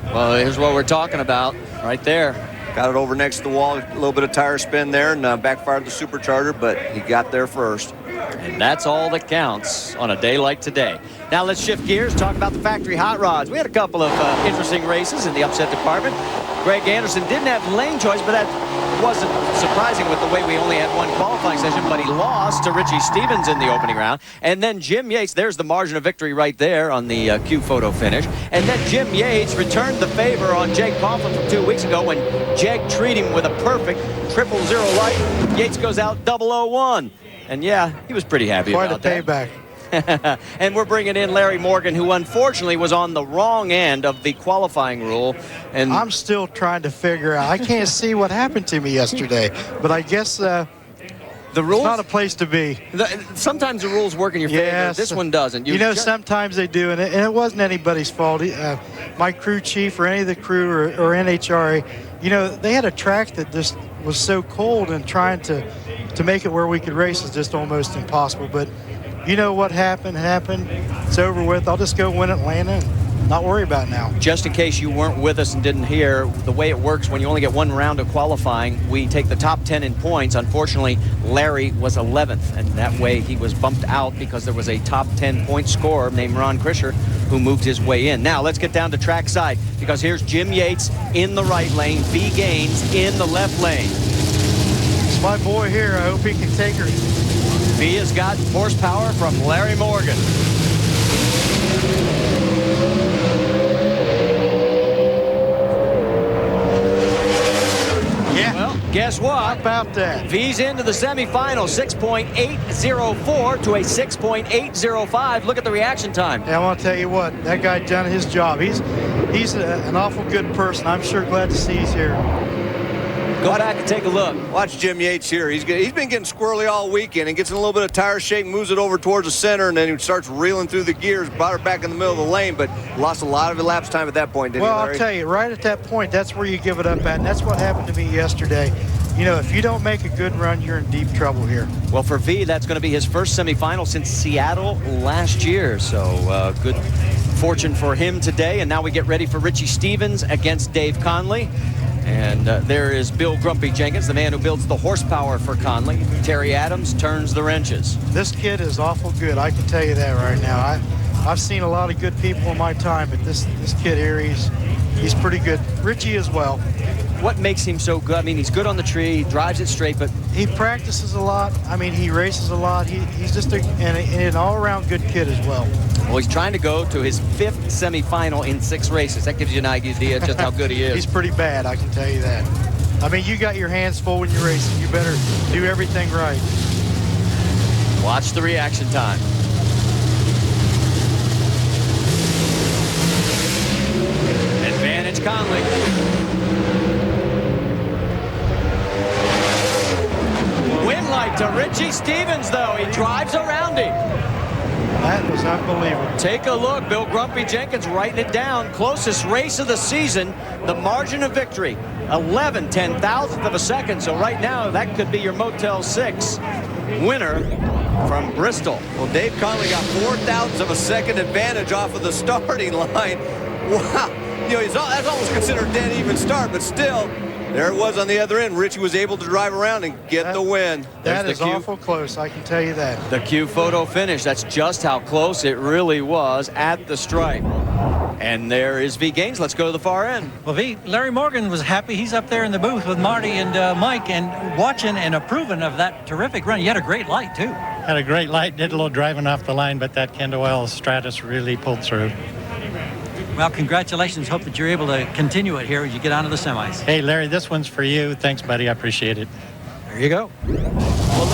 Well, here's what we're talking about right there. Got it over next to the wall, a little bit of tire spin there, and backfired the supercharger, but he got there first. And that's all that counts on a day like today. Now let's shift gears, talk about the factory hot rods. We had a couple of interesting races in the upset department. Greg Anderson didn't have lane choice, but that wasn't surprising with the way we only had one qualifying session, but he lost to Richie Stevens in the opening round. And then Jim Yates, there's the margin of victory right there on the Q photo finish. And then Jim Yates returned the favor on Jake Coughlin from 2 weeks ago when Jake treated him with a perfect 000 light. Yates goes out 001. And yeah, he was pretty happy about that. Quite a payback. And we're bringing in Larry Morgan, who unfortunately was on the wrong end of the qualifying rule. And I'm still trying to figure out. I can't see what happened to me yesterday, but I guess the rules, it's not a place to be. Sometimes the rules work in your favor. Yes. This one doesn't. You know, sometimes they do, and it wasn't anybody's fault. My crew chief or any of the crew or NHRA, you know, they had a track that just was so cold, and trying to make it where we could race is just almost impossible. But you know what happened. It's over with. I'll just go win Atlanta and not worry about it now. Just in case you weren't with us and didn't hear, the way it works when you only get one round of qualifying, we take the top 10 in points. Unfortunately, Larry was 11th, and that way he was bumped out because there was a top 10 point scorer named Ron Krischer who moved his way in. Now let's get down to trackside, because here's Jim Yates in the right lane, V. Gaines in the left lane. It's my boy here. I hope he can take her. V has got horsepower from Larry Morgan. Yeah. Well, guess what? How about that? V's into the semifinal, 6.804 to a 6.805. Look at the reaction time. Yeah, I want to tell you what, that guy done his job. He's an awful good person. I'm sure glad to see he's here. Go back and take a look. Watch Jim Yates here. He's been getting squirrely all weekend and gets in a little bit of tire shape, moves it over towards the center, and then he starts reeling through the gears, brought her back in the middle of the lane, but lost a lot of elapsed time at that point, didn't he, Larry? Well, I'll tell you, right at that point, that's where you give it up at, and that's what happened to me yesterday. You know, if you don't make a good run, you're in deep trouble here. Well, for V, that's going to be his first semifinal since Seattle last year, so good fortune for him today. And now we get ready for Richie Stevens against Dave Conley. And there is Bill Grumpy Jenkins, the man who builds the horsepower for Conley. Terry Adams turns the wrenches. This kid is awful good. I can tell you that right now. I've seen a lot of good people in my time, but this kid here, he's pretty good. Richie as well. What makes him so good? I mean, he's good on the tree, he drives it straight, but he practices a lot. I mean, he races a lot. He's just an all-around good kid as well. Well, he's trying to go to his 5th semifinal in 6 races. That gives you an idea just how good he is. He's pretty bad, I can tell you that. I mean, you got your hands full when you're racing. You better do everything right. Watch the reaction time. Advantage Conley. Win light to Richie Stevens, though. He drives around him. That was unbelievable. Take a look. Bill Grumpy Jenkins writing it down. Closest race of the season. The margin of victory, 11 10,000ths of a second. So right now, that could be your Motel 6 winner from Bristol. Well, Dave Conley got 4,000ths of a second advantage off of the starting line. Wow. You know, that's almost considered a dead even start, but still, there it was on the other end. Richie was able to drive around and get the win. That is awful close, I can tell you that. The Q photo finish. That's just how close it really was at the stripe. And there is V. Gaines. Let's go to the far end. Well, V, Larry Morgan was happy. He's up there in the booth with Marty and Mike and watching and approving of that terrific run. You had a great light, too. Had a great light. Did a little driving off the line, but that Kendall Wells Stratus really pulled through. Well, congratulations. Hope that you're able to continue it here as you get onto the semis. Hey, Larry, this one's for you. Thanks, buddy. I appreciate it. There you go. Well,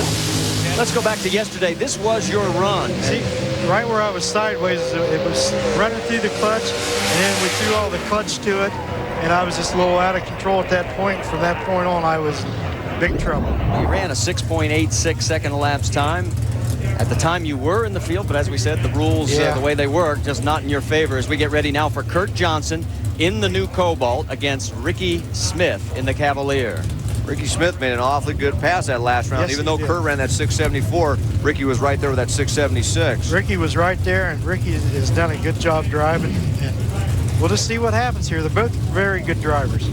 let's go back to yesterday. This was your run. See, right where I was sideways, it was running through the clutch, and then we threw all the clutch to it, and I was just a little out of control at that point. From that point on, I was in big trouble. You ran a 6.86 second elapsed time. At the time you were in the field, but as we said, the rules, the way they work, just not in your favor as we get ready now for Kurt Johnson in the new Cobalt against Ricky Smith in the Cavalier. Ricky Smith made an awfully good pass that last round. Yes, even though Kurt ran that 674, Ricky was right there with that 676. Ricky was right there, and Ricky has done a good job driving. And we'll just see what happens here. They're both very good drivers.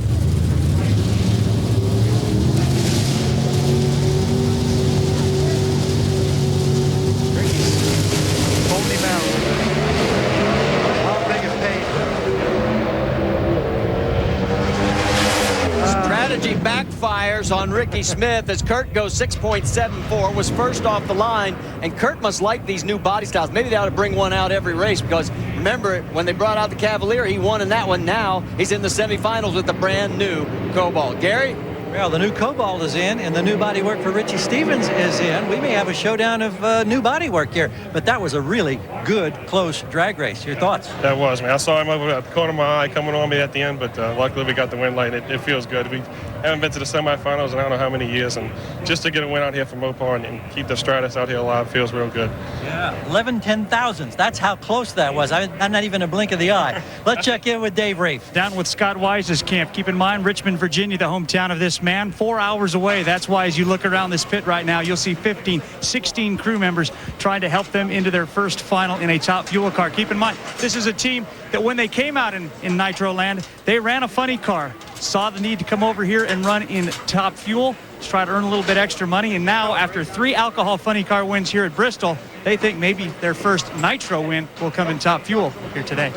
Backfires on Ricky Smith as Kurt goes 6.74, was first off the line, and Kurt must like these new body styles. Maybe they ought to bring one out every race, because remember, when they brought out the Cavalier, he won in that one. Now he's in the semifinals with the brand new Cobalt. Gary? Well, the new Cobalt is in, and the new bodywork for Richie Stevens is in. We may have a showdown of new bodywork here, but that was a really good, close drag race. Your thoughts? That was, man. I saw him over at the corner of my eye coming on me at the end, but luckily we got the win light. It feels good. We haven't been to the semifinals in I don't know how many years, and just to get a win out here from Mopar and keep the Stratus out here alive feels real good. Yeah, 11 10,000ths. That's how close that was. I'm not even a blink of the eye. Let's check in with Dave Rafe. Down with Scott Wise's camp. Keep in mind, Richmond, Virginia, the hometown of this man, 4 hours away. That's why as you look around this pit right now, you'll see 15, 16 crew members trying to help them into their first final in a top fuel car. Keep in mind, this is a team that when they came out in Nitro Land, they ran a funny car, saw the need to come over here and run in top fuel, to try to earn a little bit extra money, and now after 3 alcohol funny car wins here at Bristol, they think maybe their first Nitro win will come in top fuel here today.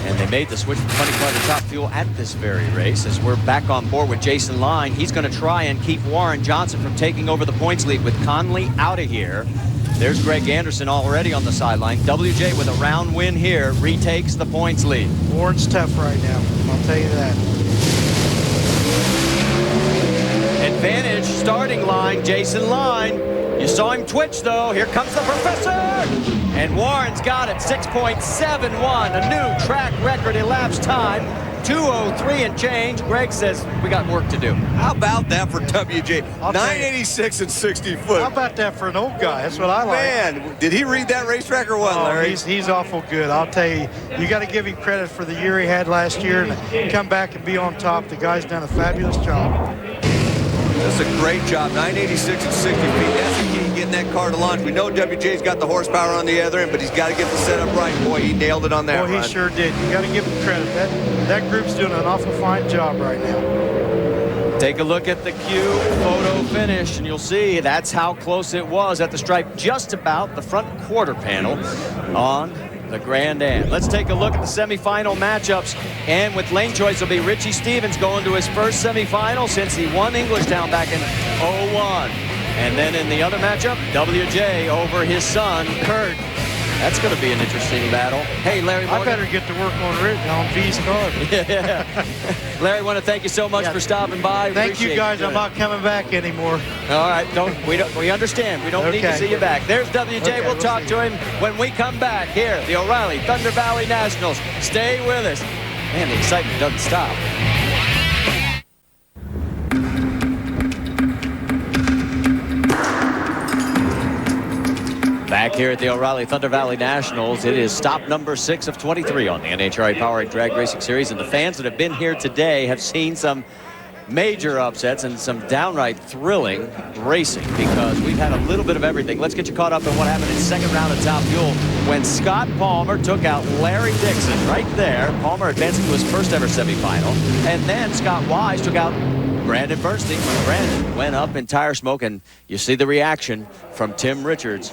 And they made the switch from funny car to top fuel at this very race. As we're back on board with Jason Line, he's going to try and keep Warren Johnson from taking over the points lead with Conley out of here. There's Greg Anderson already on the sideline. WJ with a round win here retakes the points lead. Warren's tough right now, I'll tell you that. Advantage starting line, Jason Line. You saw him twitch though. Here comes the professor. And Warren's got it, 6.71, a new track record elapsed time, 2:03 and change. Greg says we got work to do. How about that for WJ? 986 and 60 foot. How about that for an old guy? That's what I like. Man, did he read that racetrack or what, Larry? He's awful good. I'll tell you, you got to give him credit for the year he had last year and come back and be on top. The guy's done a fabulous job. That's a great job. 986 and 60 feet. That's the key, getting that car to launch. We know WJ's got the horsepower on the other end, but he's got to get the setup right. Boy, he nailed it on that Boy, run. he sure did. You got to give him credit. That group's doing an awful fine job right now. Take a look at the Q photo finish, and you'll see that's how close it was at the stripe, just about the front quarter panel on the Grand Am. Let's take a look at the semifinal matchups. And with lane choice, it'll be Richie Stevens going to his first semifinal since he won Englishtown back in 01. And then in the other matchup, WJ over his son, Kurt. That's going to be an interesting battle. Hey, Larry Morgan. I better get to work on V's car. Yeah. Larry, I want to thank you so much for stopping by. Thank you, guys. I'm not coming back anymore. All right. We understand. We don't need to see you back. There's WJ. Okay, we'll talk to him when we come back here at the O'Reilly Thunder Valley Nationals. Stay with us. Man, the excitement doesn't stop. Back here at the O'Reilly Thunder Valley Nationals, it is stop number 6 of 23 on the NHRA Power Drag Racing Series, and the fans that have been here today have seen some major upsets and some downright thrilling racing because we've had a little bit of everything. Let's get you caught up in what happened in the second round of Top Fuel when Scott Palmer took out Larry Dixon right there. Palmer advancing to his first ever semifinal, and then Scott Wise took out Brandon Bernstein. Brandon went up in tire smoke, and you see the reaction from Tim Richards,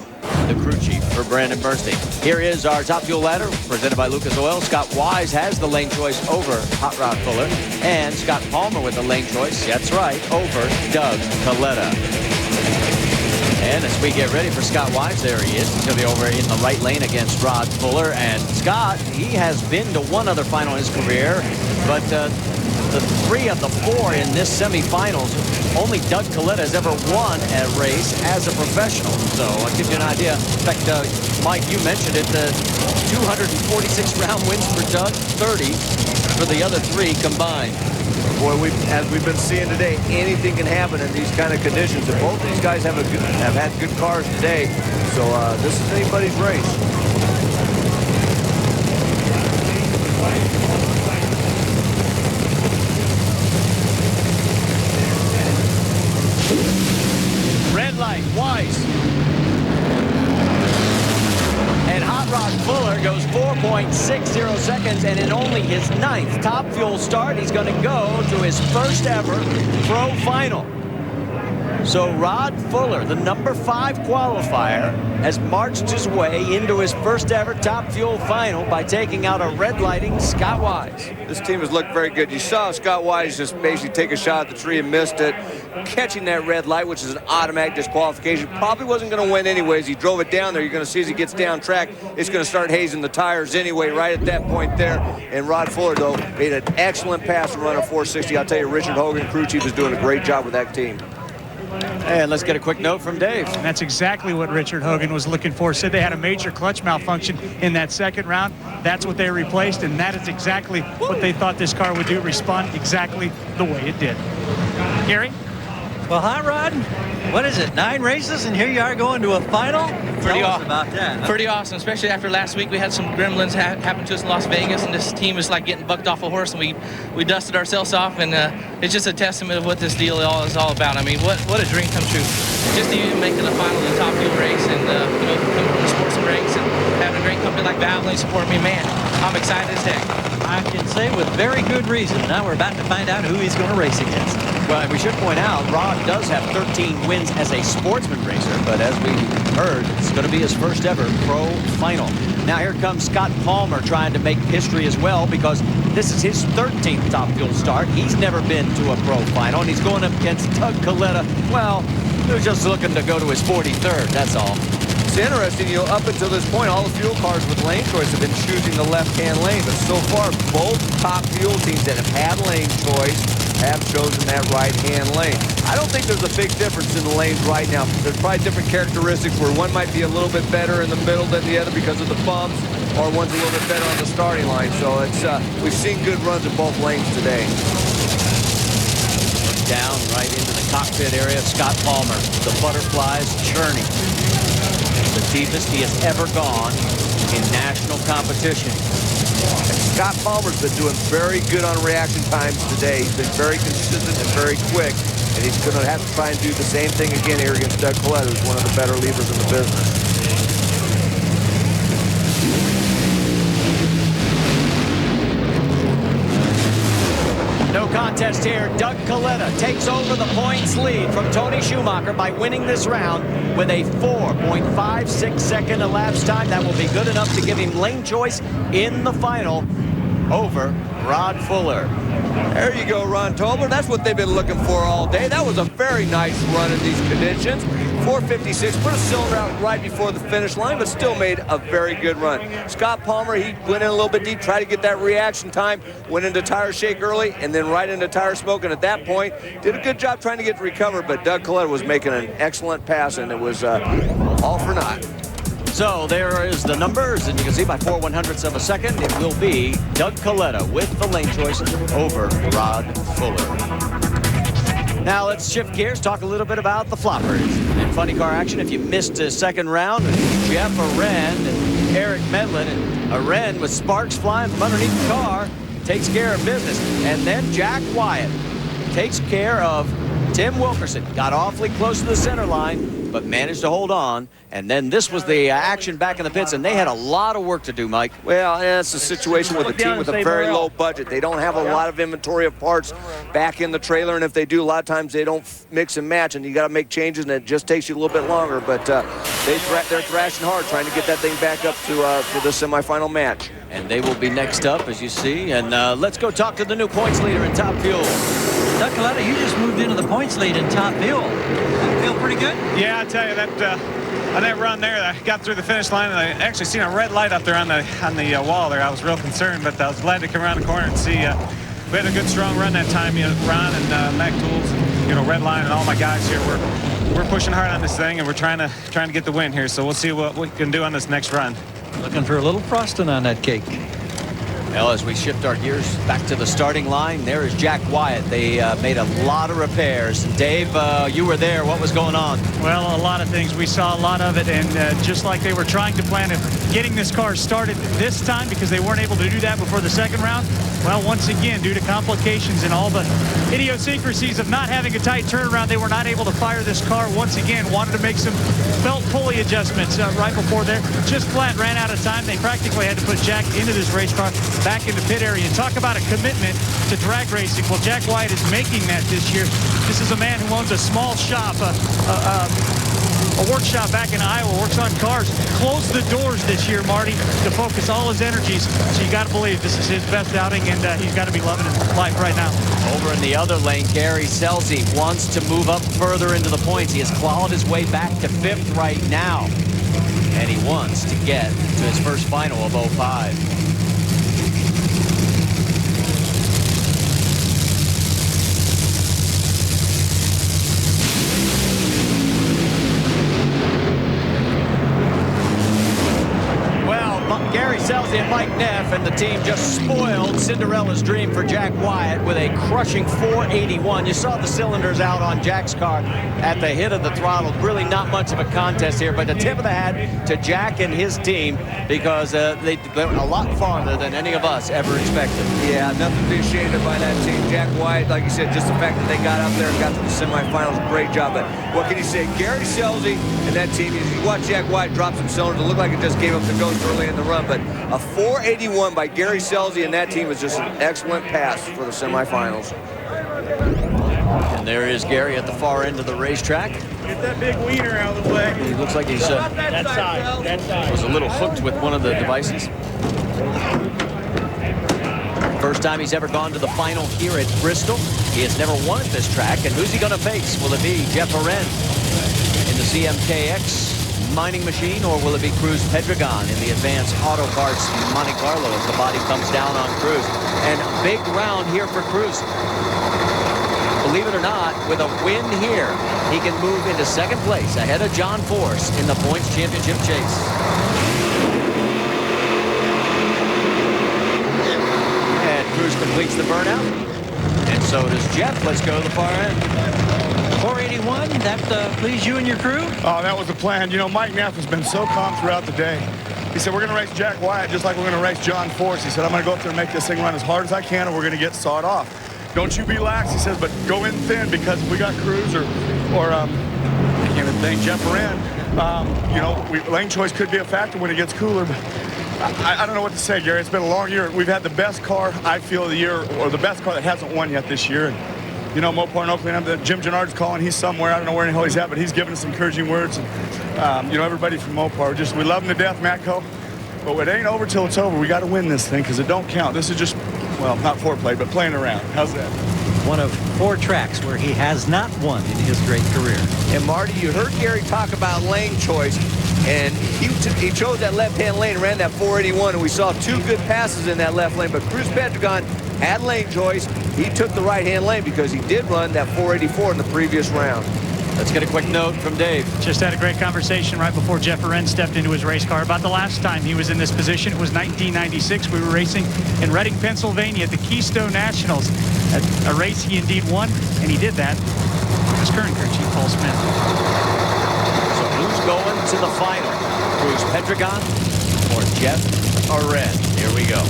the crew chief for Brandon Bernstein. Here is our Top Fuel ladder presented by Lucas Oil. Scott Wise has the lane choice over Hot Rod Fuller, and Scott Palmer with the lane choice, that's right, over Doug Coletta. And as we get ready for Scott Wise, there he is. He's going to be over in the right lane against Rod Fuller. And Scott, he has been to one other final in his career, but the 3 of the 4 in this semifinals, only Doug Coletta has ever won a race as a professional. So I'll give you an idea. In fact, Mike, you mentioned it, the 246 round wins for Doug, 30 for the other 3 combined. Boy, as we've been seeing today, anything can happen in these kind of conditions. And both these guys have had good cars today. So this is anybody's race. Red light, Wise. And Hot Rod Fuller goes 4.60 seconds, and in only his 9th Top Fuel start, he's going to go to his first ever pro final. So Rod Fuller, the number 5 qualifier, has marched his way into his first ever Top Fuel final by taking out a red lighting Scott Wise. This team has looked very good. You saw Scott Wise just basically take a shot at the tree and missed it. Catching that red light, which is an automatic disqualification, probably wasn't going to win anyways. He drove it down there. You're going to see as he gets down track, it's going to start hazing the tires anyway right at that point there. And Rod Fuller, though, made an excellent pass and run a 460. I'll tell you, Richard Hogan, crew chief, is doing a great job with that team. And let's get a quick note from Dave. And that's exactly what Richard Hogan was looking for. Said they had a major clutch malfunction in that second round. That's what they replaced, and that is exactly what they thought this car would do, respond exactly the way it did. Gary? Well, Hot Rod, what is it, 9 races, and here you are going to a final? Pretty Tell us awesome about that. Pretty awesome, especially after last week. We had some gremlins happen to us in Las Vegas, and this team is like getting bucked off a horse, and we dusted ourselves off, and it's just a testament of what this deal is all about. I mean, what a dream come true. Just to even make it a final of the Top Fuel race, and coming from the sports and race, and having a great company like Valvoline support me, man, I'm excited as heck. I can say with very good reason. Now we're about to find out who he's going to race against. Well, we should point out, Rod does have 13 wins as a sportsman racer, but as we heard, it's going to be his first ever pro final. Now here comes Scott Palmer trying to make history as well, because this is his 13th Top Fuel start. He's never been to a pro final, and he's going up against Doug Coletta. Well, they're just looking to go to his 43rd, that's all. It's interesting, up until this point, all the fuel cars with lane choice have been choosing the left-hand lane, but so far, both Top Fuel teams that have had lane choice have chosen that right-hand lane. I don't think there's a big difference in the lanes right now. There's probably different characteristics where one might be a little bit better in the middle than the other because of the bumps, or one's a little bit better on the starting line. So it's we've seen good runs in both lanes today. Down right into the cockpit area of Scott Palmer. The butterflies churning. The deepest he has ever gone in national competition. And Scott Palmer's been doing very good on reaction times today. He's been very consistent and very quick. And he's going to have to try and do the same thing again here against Doug Collette, who's one of the better leavers in the business. No contest here. Doug Collette takes over the points lead from Tony Schumacher by winning this round with a 4.56 second elapsed time. That will be good enough to give him lane choice in the final over Rod Fuller. There you go, Ron Tobler. That's what they've been looking for all day. That was a very nice run in these conditions. 4.56, put a cylinder out right before the finish line, but still made a very good run. Scott Palmer, he went in a little bit deep, tried to get that reaction time, went into tire shake early, and then right into tire smoke, and at that point, did a good job trying to get to recover, but Doug Collette was making an excellent pass, and it was all for naught. So there is the numbers, and you can see by 4/100ths of a second, it will be Doug Collette with the lane choice over Rod Fuller. Now let's shift gears, talk a little bit about the floppers. In funny car action, if you missed the second round, Jeff Ahren and Eric Medlin, and Ahren with sparks flying from underneath the car, takes care of business. And then Jack Wyatt takes care of Tim Wilkerson. Got awfully close to the center line, but managed to hold on. And then this was the action back in the pits, and they had a lot of work to do, Mike. Well, and it's a situation with a team with a very low budget. They don't have a lot of inventory of parts back in the trailer, and if they do, a lot of times they don't mix and match, and you got to make changes, and it just takes you a little bit longer. But they're thrashing hard, trying to get that thing back up to for the semifinal match. And they will be next up, as you see. And let's go talk to the new points leader in Top Fuel. Doug Collette, you just moved into the points lead in Top Fuel. Feel pretty good? Yeah, I tell you, that on that run there, I got through the finish line, and I actually seen a red light up there on the wall there. I was real concerned, but I was glad to come around the corner and see we had a good, strong run that time. Ron and Mac Tools, and, Red Line and all my guys here, we're pushing hard on this thing, and we're trying to get the win here. So we'll see what we can do on this next run. Looking for a little frosting on that cake. Well, as we shift our gears back to the starting line, there is Jack Wyatt. They made a lot of repairs. Dave, you were there. What was going on? Well, a lot of things. We saw a lot of it, and just like they were trying to plan it, getting this car started this time because they weren't able to do that before the second round. Well, once again, due to complications and all the idiosyncrasies of not having a tight turnaround, they were not able to fire this car once again. Wanted to make some belt pulley adjustments right before there. Just flat ran out of time. They practically had to put Jack into this race car back in the pit area. And talk about a commitment to drag racing. Well, Jack Wyatt is making that this year. This is a man who owns a small shop, a workshop back in Iowa, works on cars. Closed the doors this year, Marty, to focus all his energies. So you got to believe this is his best outing, and he's got to be loving his life right now. Over in the other lane, Gary Selzy wants to move up further into the points. He has clawed his way back to 5th right now, and he wants to get to his first final of 05. Gary Selzy and Mike Neff and the team just spoiled Cinderella's dream for Jack Wyatt with a crushing 481. You saw the cylinders out on Jack's car at the hit of the throttle. Really not much of a contest here, but the tip of the hat to Jack and his team because they went a lot farther than any of us ever expected. Yeah, nothing to be ashamed of by that team. Jack Wyatt, like you said, just the fact that they got up there and got to the semifinals, great job. But what can you say? Gary Selzy and that team, you watch Jack Wyatt drop some cylinders. It looked like it just gave up the ghost early in the run, but a 481 by Gary Selzy and that team was just an excellent pass for the semifinals. And there is Gary at the far end of the racetrack. Get that big wiener out of the way. He looks like he's that side. Was a little hooked with one of the devices. First time he's ever gone to the final here at Bristol. He has never won at this track. And who's he going to face? Will it be Jeff Ahren in the CMKX mining machine, or will it be Cruz Pedregon in the Advanced Auto Parts Monte Carlo as the body comes down on Cruz? And a big round here for Cruz. Believe it or not, with a win here, he can move into second place ahead of John Force in the points championship chase. And Cruz completes the burnout, and so does Jeff. Let's go to the far end. 481, that pleased you and your crew? Oh, that was the plan. Mike Neff has been so calm throughout the day. He said, we're going to race Jack Wyatt just like we're going to race John Force. He said, I'm going to go up there and make this thing run as hard as I can, and we're going to get sawed off. don't you be lax, he says, but go in thin because we got Cruz or I can't even think, Jeff Wren. You know, lane choice could be a factor when it gets cooler. But I don't know what to say, Gary. It's been a long year. We've had the best car, I feel, of the year, or the best car that hasn't won yet this year. And, you know, Mopar and Oakland, Jim Gennard's calling. He's somewhere. I don't know where in the hell he's at, but he's giving us encouraging words. And, you know, everybody from Mopar, we love him to death, Matco. But it ain't over till it's over. We got to win this thing because it don't count. This is just, well, not foreplay, but playing around. How's that? One of 4 tracks where he has not won in his great career. And Marty, you heard Gary talk about lane choice, and he chose that left-hand lane, ran that 481, and we saw 2 good passes in that left lane. But Cruz Pedregon had lane choice. He took the right-hand lane because he did run that 484 in the previous round. Let's get a quick note from Dave. Just had a great conversation right before Jeff Wren stepped into his race car about the last time he was in this position. It was 1996. We were racing in Reading, Pennsylvania at the Keystone Nationals. A race he indeed won, and he did that with his current crew chief, Paul Smith. So who's going to the final? Cruz Pedregon or Jeff Wren? Here we go.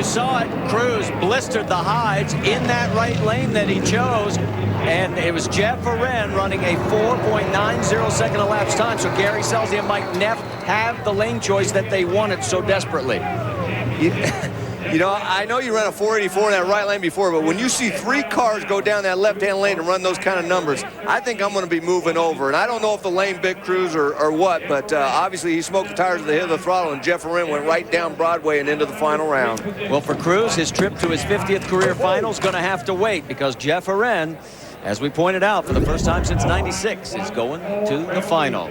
Saw it. Cruz blistered the hides in that right lane that he chose, and it was Jeff Wren running a 4.90 second elapsed time. So Gary Selzy and Mike Neff have the lane choice that they wanted so desperately. You know, I know you ran a 484 in that right lane before, but when you see 3 cars go down that left-hand lane and run those kind of numbers, I think I'm going to be moving over. And I don't know if the lane bit Cruz or what, but obviously he smoked the tires at the head of the throttle, and Jeff Wren went right down Broadway and into the final round. Well, for Cruz, his trip to his 50th career final is going to have to wait because Jeff Wren, as we pointed out, for the first time since '96, is going to the final.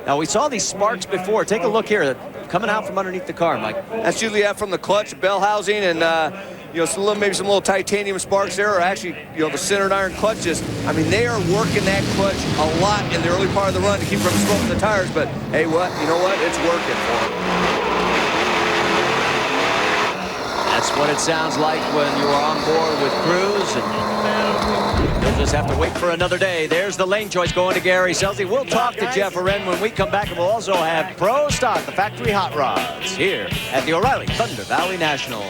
Now, we saw these sparks before. Take a look here. Coming out from underneath the car, Mike. That's usually from the clutch, bell housing, and you know, maybe some little titanium sparks there, or actually, you know, the centered iron clutches. I mean, they are working that clutch a lot in the early part of the run to keep from smoking the tires. But hey, you know what? It's working for them. That's what it sounds like when you are on board with Cruz, and we'll just have to wait for another day. There's the lane choice going to Gary Selzy. We'll talk to Jeff Wren when we come back, and we'll also have Pro Stock, the factory hot rods, here at the O'Reilly Thunder Valley National.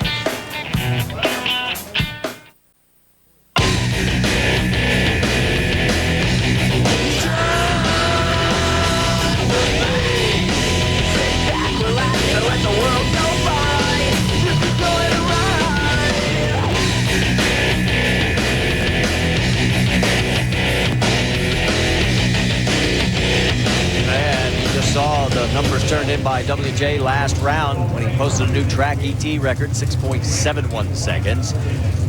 Saw the numbers turned in by WJ last round when he posted a new track ET record, 6.71 seconds.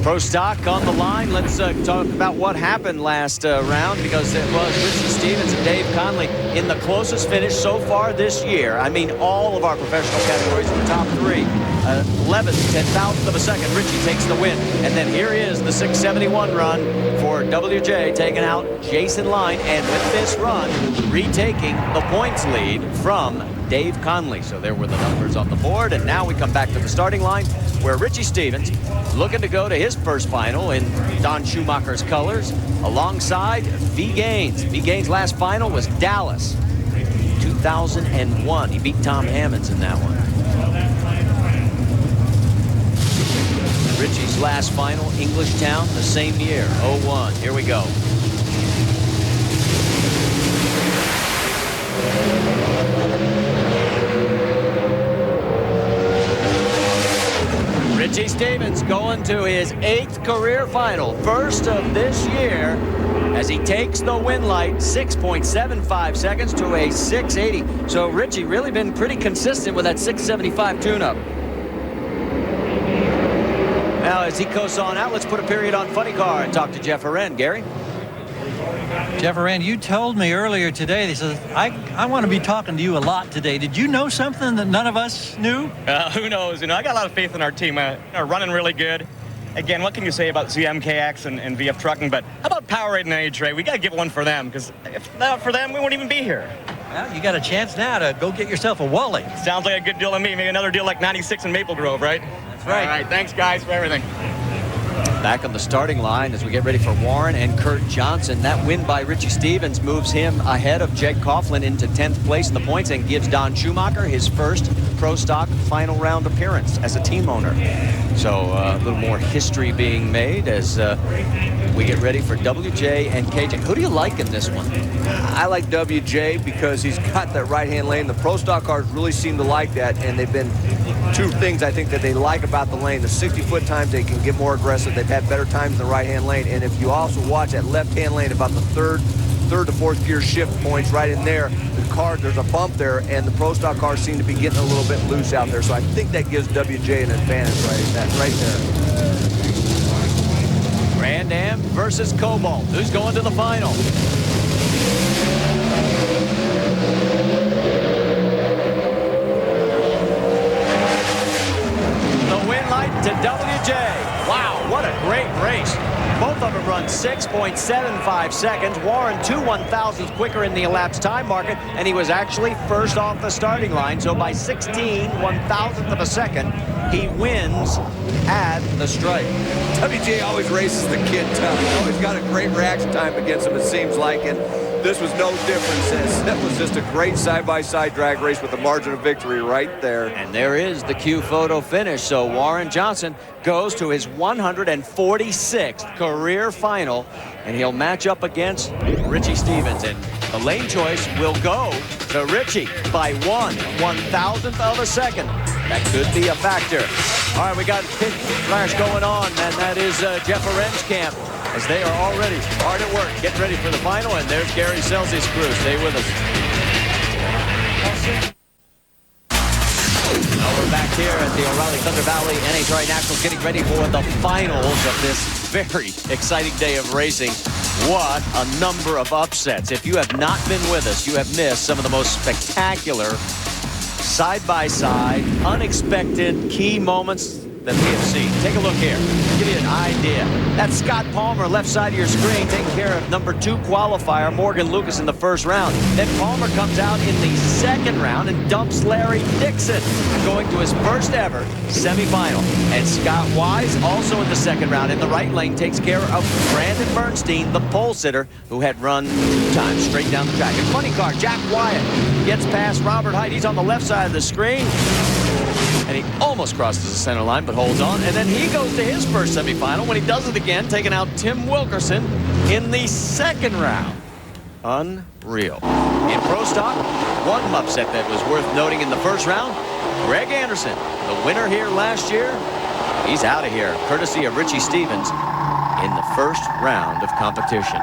Pro Stock on the line. Let's talk about what happened last round, because it was Richie Stevens and Dave Conley in the closest finish so far this year. I mean, all of our professional categories in the top 3. 11th, 10,000th of a second, Richie takes the win. And then here is the 671 run for WJ, taking out Jason Line, and with this run, retaking the points lead from Dave Conley. So there were the numbers on the board, and now we come back to the starting line, where Richie Stevens looking to go to his first final in Don Schumacher's colors, alongside V. Gaines. V. Gaines' last final was Dallas, 2001. He beat Tom Hammonds in that one. Richie's last final, Englishtown, the same year, 01. Here we go. Richie Stevens going to his 8th career final, first of this year, as he takes the win light, 6.75 seconds to a 680. So Richie really been pretty consistent with that 675 tune-up. Now, as he coasts on out, let's put a period on Funny Car and talk to Jeff Wren. Gary? Jeff Wren, you told me earlier today, he says, I want to be talking to you a lot today. Did you know something that none of us knew? Who knows? You know, I got a lot of faith in our team. They're running really good. Again, what can you say about ZMKX and VF Trucking? But how about Powerade and NHRA? We got to give one for them, because if not for them, we won't even be here. Well, you got a chance now to go get yourself a Wally. Sounds like a good deal to me. Maybe another deal like 96 in Maple Grove, right? That's right. All right, thanks, guys, for everything. Back on the starting line as we get ready for Warren and Kurt Johnson. That win by Richie Stevens moves him ahead of Jake Coughlin into 10th place in the points and gives Don Schumacher his first Pro Stock final round appearance as a team owner. So a little more history being made as we get ready for WJ and KJ. Who do you like in this one? I like WJ because he's got that right-hand lane. The Pro Stock cars really seem to like that, and they've been two things I think that they like about the lane. The 60-foot times, they can get more aggressive. They've had better times in the right-hand lane. And if you also watch that left-hand lane, about the third to fourth gear shift points right in there, there's a bump there, and the Pro Stock cars seem to be getting a little bit loose out there. So I think that gives WJ an advantage right there. Grand Am versus Cobalt. Who's going to the final? The win light to WJ. Wow, what a great race. Both of them run 6.75 seconds. Warren 2 1/1000ths quicker in the elapsed time market, and he was actually first off the starting line. So by 16 1/1000th of a second, he wins at the stripe. WJ always races the kid tough. He's always got a great reaction time against him, it seems like, and this was no different. Since that was just a great side-by-side drag race with a margin of victory right there. And there is the Q photo finish. So Warren Johnson goes to his 146th career final, and he'll match up against Richie Stevens. And the lane choice will go to Richie by 1 1/1000th of a second. That could be a factor. All right, we got pit flash going on, and that is Jeff Arendt's camp, as they are already hard at work, getting ready for the final. And there's Gary Selzy's crew. Stay with us. We're back here at the O'Reilly Thunder Valley NHRA Nationals, getting ready for the finals of this very exciting day of racing. What a number of upsets. If you have not been with us, you have missed some of the most spectacular side-by-side, unexpected key moments that we have seen. Take a look here. Give you an idea. That's Scott Palmer, left side of your screen, taking care of number 2 qualifier, Morgan Lucas, in the first round. Then Palmer comes out in the second round and dumps Larry Dixon, going to his first ever semifinal. And Scott Wise, also in the second round in the right lane, takes care of Brandon Bernstein, the pole sitter, who had run 2 times straight down the track. In funny car, Jack Wyatt gets past Robert Height. He's on the left side of the screen, and he almost crosses the center line, but holds on. And then he goes to his first semifinal when he does it again, taking out Tim Wilkerson in the second round. Unreal. In Pro Stock, one upset that was worth noting in the first round, Greg Anderson, the winner here last year, he's out of here, courtesy of Richie Stevens in the first round of competition.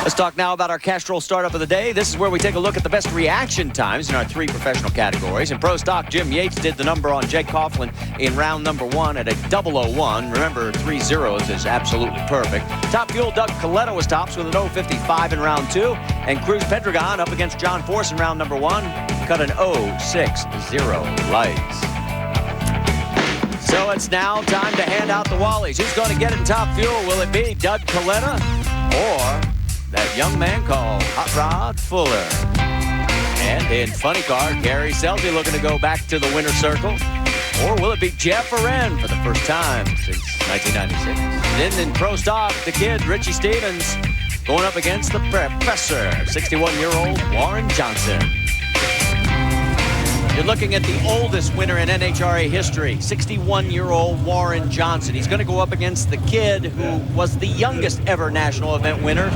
Let's talk now about our Castrol startup of the day. This is where we take a look at the best reaction times in our 3 professional categories. In Pro Stock, Jim Yates did the number on Jake Coughlin in round number 1 at a 001. Remember, 3 zeros is absolutely perfect. Top Fuel, Doug Coletta was tops with an 055 in round 2. And Cruz Pedregon up against John Force in round number 1 cut an 060 lights. So it's now time to hand out the Wallies. Who's going to get it in Top Fuel? Will it be Doug Coletta or that young man called Hot Rod Fuller? And in funny car, Gary Selzy looking to go back to the winner's circle. Or will it be Jeff Arendt for the first time since 1996? Then in Pro Stock, the kid, Richie Stevens, going up against the professor, 61-year-old Warren Johnson. You're looking at the oldest winner in NHRA history, 61-year-old Warren Johnson. He's going to go up against the kid who was the youngest ever national event winner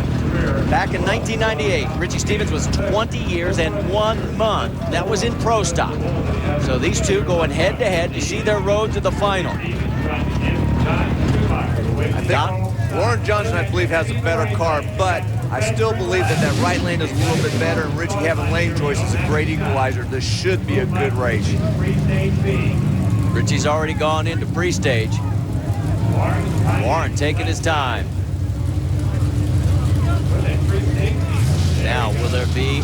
back in 1998. Richie Stevens was 20 years and 1 month. That was in Pro Stock. So these two going head-to-head to see their road to the final. I think Warren Johnson, I believe, has a better car, but I still believe that right lane is a little bit better, and Richie having lane choice is a great equalizer. This should be a good race. Richie's already gone into pre-stage. Warren taking his time. Now, will there be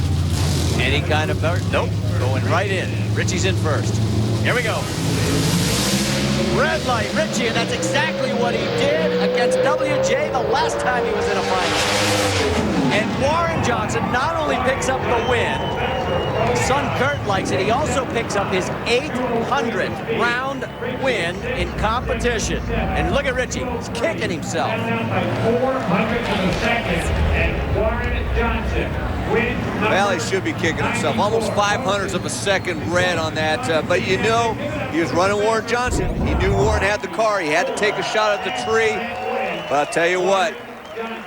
any kind of... Nope, going right in. Richie's in first. Here we go. Red light, Richie, and that's exactly what he did against WJ the last time he was in a final. And Warren Johnson not only picks up the win, son Kurt likes it, he also picks up his 800th round win in competition. And look at Richie, he's kicking himself. 400th of a second, and Warren Johnson. Well, he should be kicking himself. Almost 500ths of a second red on that. But you know, he was running Warren Johnson. He knew Warren had the car. He had to take a shot at the tree. But I'll tell you what,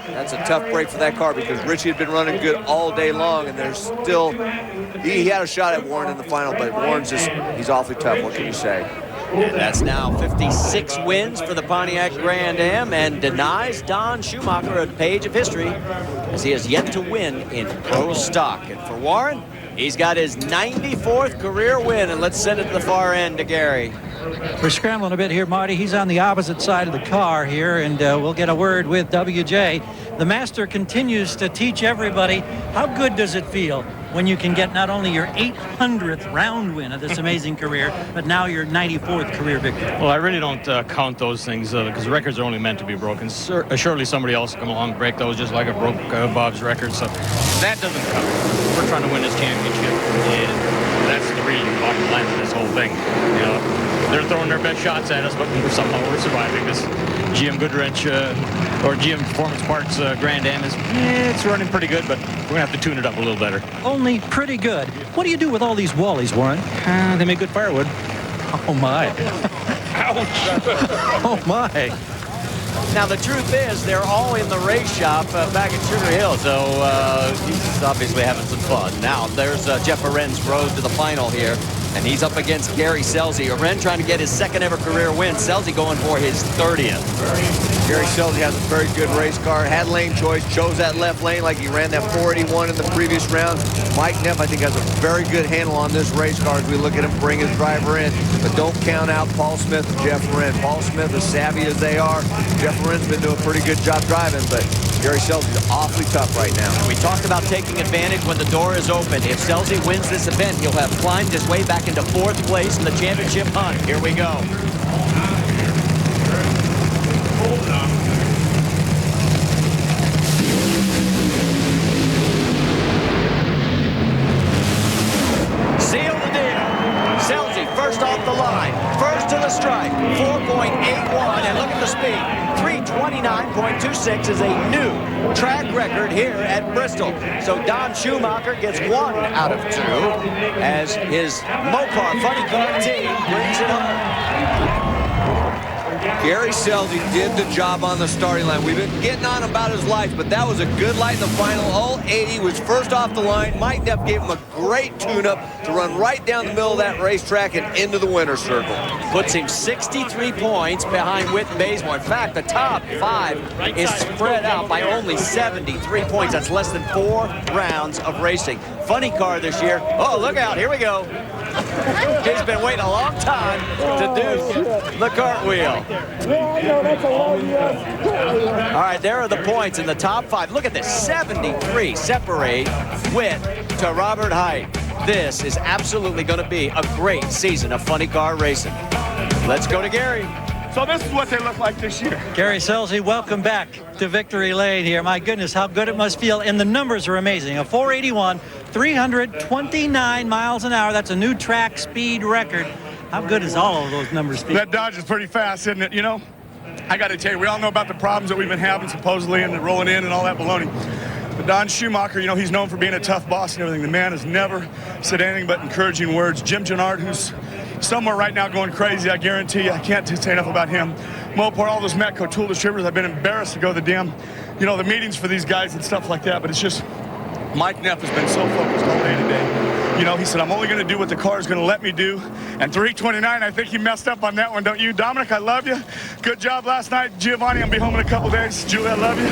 that's a tough break for that car because Richie had been running good all day long, and there's still, he had a shot at Warren in the final, but Warren's just, he's awfully tough. What can you say? And that's now 56 wins for the Pontiac Grand Am and denies Don Schumacher a page of history as he has yet to win in pro stock. And for Warren, he's got his 94th career win. And let's send it to the far end to Gary. We're scrambling a bit here, Marty. He's on the opposite side of the car here, and we'll get a word with WJ. The master continues to teach everybody, how good does it feel when you can get not only your 800th round win of this amazing career, but now your 94th career victory? Well, I really don't count those things because records are only meant to be broken. Surely somebody else will come along and break those just like I broke Bob's record. So that doesn't count. We're trying to win this championship, and that's the real bottom line of this whole thing. You know, they're throwing their best shots at us, but somehow we're surviving this. GM Goodwrench or GM Performance Parts Grand Am is, it's running pretty good, but we're going to have to tune it up a little better. Only pretty good. What do you do with all these Wallies, Warren? They make good firewood. Oh, my. Ouch. Oh, my. Now, the truth is, they're all in the race shop back at Sugar Hill, so he's obviously having some fun. Now, there's Jeff Aren's road to the final here, and he's up against Gary Scelzi. Aren trying to get his second ever career win. Scelzi going for his 30th. Gary Scelzi has a very good race car, had lane choice, chose that left lane like he ran that 481 in the previous round. Mike Neff, I think, has a very good handle on this race car as we look at him bring his driver in. But don't count out Paul Smith and Jeff Aren. Paul Smith, as savvy as they are, Jeff Aren's been doing a pretty good job driving, but Gary Scelzi is awfully tough right now. We talked about taking advantage when the door is open. If Scelzi wins this event, he'll have climbed his way back into 4th place in the championship hunt. Here we go. Seal the deal. Scelzi first off the line, first to the stripe, 4.81, and look at the speed. 329.26 is a new track record here at Bristol. So Don Schumacher gets 1 out of 2 as his Mopar Funny Car team brings it home. Gary Scelzi did the job on the starting line. We've been getting on about his life, but that was a good light in the final. All 80 was first off the line. Mike Neff gave him a great tune-up to run right down the middle of that racetrack and into the winner's circle. Puts him 63 points behind Whit Bazemore. In fact, the top 5 is spread out by only 73 points. That's less than 4 rounds of racing. Funny car this year. Oh, look out. Here we go. He's been waiting a long time to do the cartwheel. All right, there are the points in the top 5. Look at this, 73 separate Whit to Robert Height. This is absolutely going to be a great season of funny car racing. Let's go to Gary. So this is what they look like this year. Gary Scelzi, welcome back to Victory Lane here. My goodness, how good it must feel. And the numbers are amazing. A 481, 329 miles an hour. That's a new track speed record. How good is all of those numbers? That Dodge is pretty fast, isn't it? You know, I got to tell you, we all know about the problems that we've been having supposedly and the rolling in and all that baloney. But Don Schumacher, you know, he's known for being a tough boss and everything. The man has never said anything but encouraging words. Jim Gennard, who's somewhere right now going crazy, I guarantee you. I can't say enough about him. Mopar, all those Metco tool distributors, I've been embarrassed to go to the damn, you know, the meetings for these guys and stuff like that. But it's just, Mike Neff has been so focused all day today. You know, he said, I'm only going to do what the car is going to let me do. And 329, I think he messed up on that one, don't you? Dominic, I love you. Good job last night. Giovanni, I'll be home in a couple days. Julie, I love you.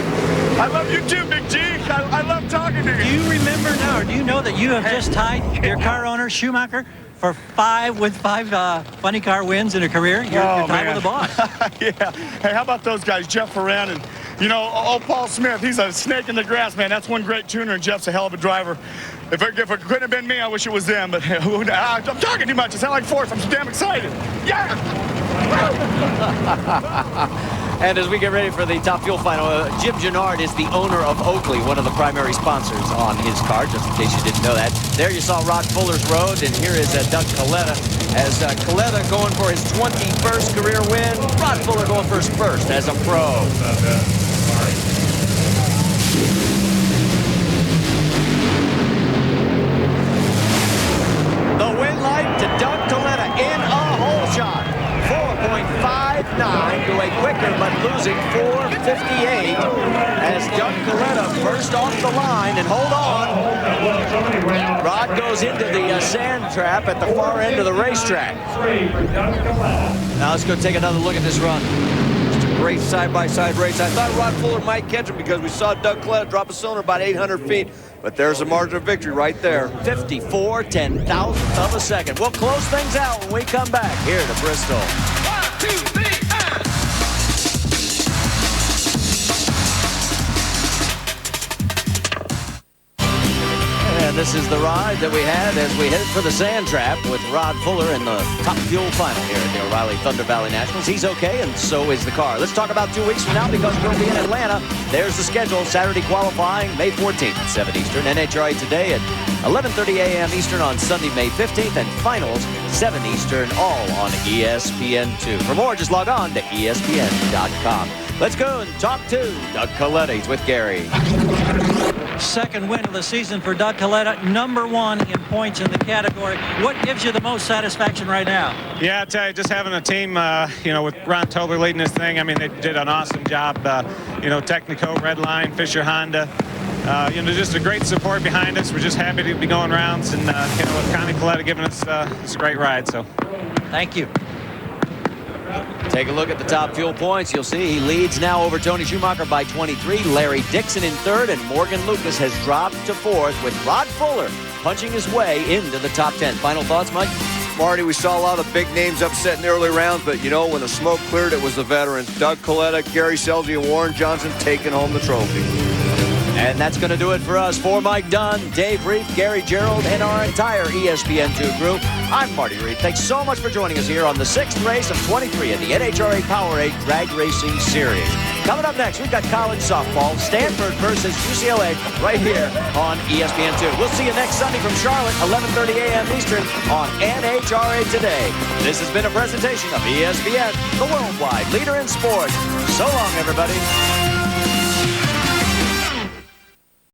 I love you too, Big G. I love talking to you. Do you remember now, or do you know that you have just tied your car owner, Schumacher, for 5 funny car wins in a career? You're tied with the boss. Yeah. Hey, how about those guys, Jeff Aren and, you know, Paul Smith. He's a snake in the grass, man. that's one great tuner, and Jeff's a hell of a driver. If it couldn't have been me, I wish it was them. But I'm talking too much. I sound like Forrest. I'm so damn excited. Yeah! And as we get ready for the Top Fuel final, Jim Gennard is the owner of Oakley, one of the primary sponsors on his car, just in case you didn't know that. There you saw Rod Fuller's Road, and here is Doug Coletta. As Coletta going for his 21st career win, Rod Fuller going for his first as a pro. The win light to Doug Coletta in a hole shot. 4.59 to a quicker but losing 4.58 as Doug Coletta first off the line, and hold on. Rod goes into the sand trap at the far end of the racetrack. Now let's go take another look at this run. Just a great side-by-side race. I thought Rod Fuller might catch him because we saw Doug Coletta drop a cylinder about 800 feet. But there's a margin of victory right there. 54 10,000ths of a second. We'll close things out when we come back here to Bristol. 1, 2, 3, And this is the ride that we had as we headed for the sand trap with Rod Fuller in the Top Fuel final here at the O'Reilly Thunder Valley Nationals. He's okay, and so is the car. Let's talk about 2 weeks from now because we'll be in Atlanta. There's the schedule. Saturday qualifying, May 14th at 7 Eastern. NHRA today at 11:30 a.m. Eastern on Sunday, May 15th. And finals, 7 Eastern, all on ESPN2. For more, just log on to ESPN.com. Let's go and talk to Doug Coletta. He's with Gary. Second win of the season for Doug Coletta, #1 in points in the category. What gives you the most satisfaction right now? Yeah, I tell you, just having a team, with Ron Tobler leading this thing. I mean, they did an awesome job. Technico, Redline, Fisher Honda. Just a great support behind us. We're just happy to be going rounds, and with Connie Coletta giving us this great ride. So, thank you. Take a look at the Top Fuel points. You'll see he leads now over Tony Schumacher by 23. Larry Dixon in third, and Morgan Lucas has dropped to fourth with Rod Fuller punching his way into the top 10. Final thoughts, Mike? Marty, we saw a lot of big names upset in the early rounds, but when the smoke cleared, it was the veterans. Doug Coletta, Gary Selzy, and Warren Johnson taking home the trophy. And that's going to do it for us. For Mike Dunn, Dave Reef, Gary Gerald, and our entire ESPN2 group, I'm Marty Reef. Thanks so much for joining us here on the 6th race of 23 at the NHRA Powerade Drag Racing Series. Coming up next, we've got college softball, Stanford versus UCLA, right here on ESPN2. We'll see you next Sunday from Charlotte, 11:30 a.m. Eastern on NHRA Today. This has been a presentation of ESPN, the worldwide leader in sports. So long, everybody.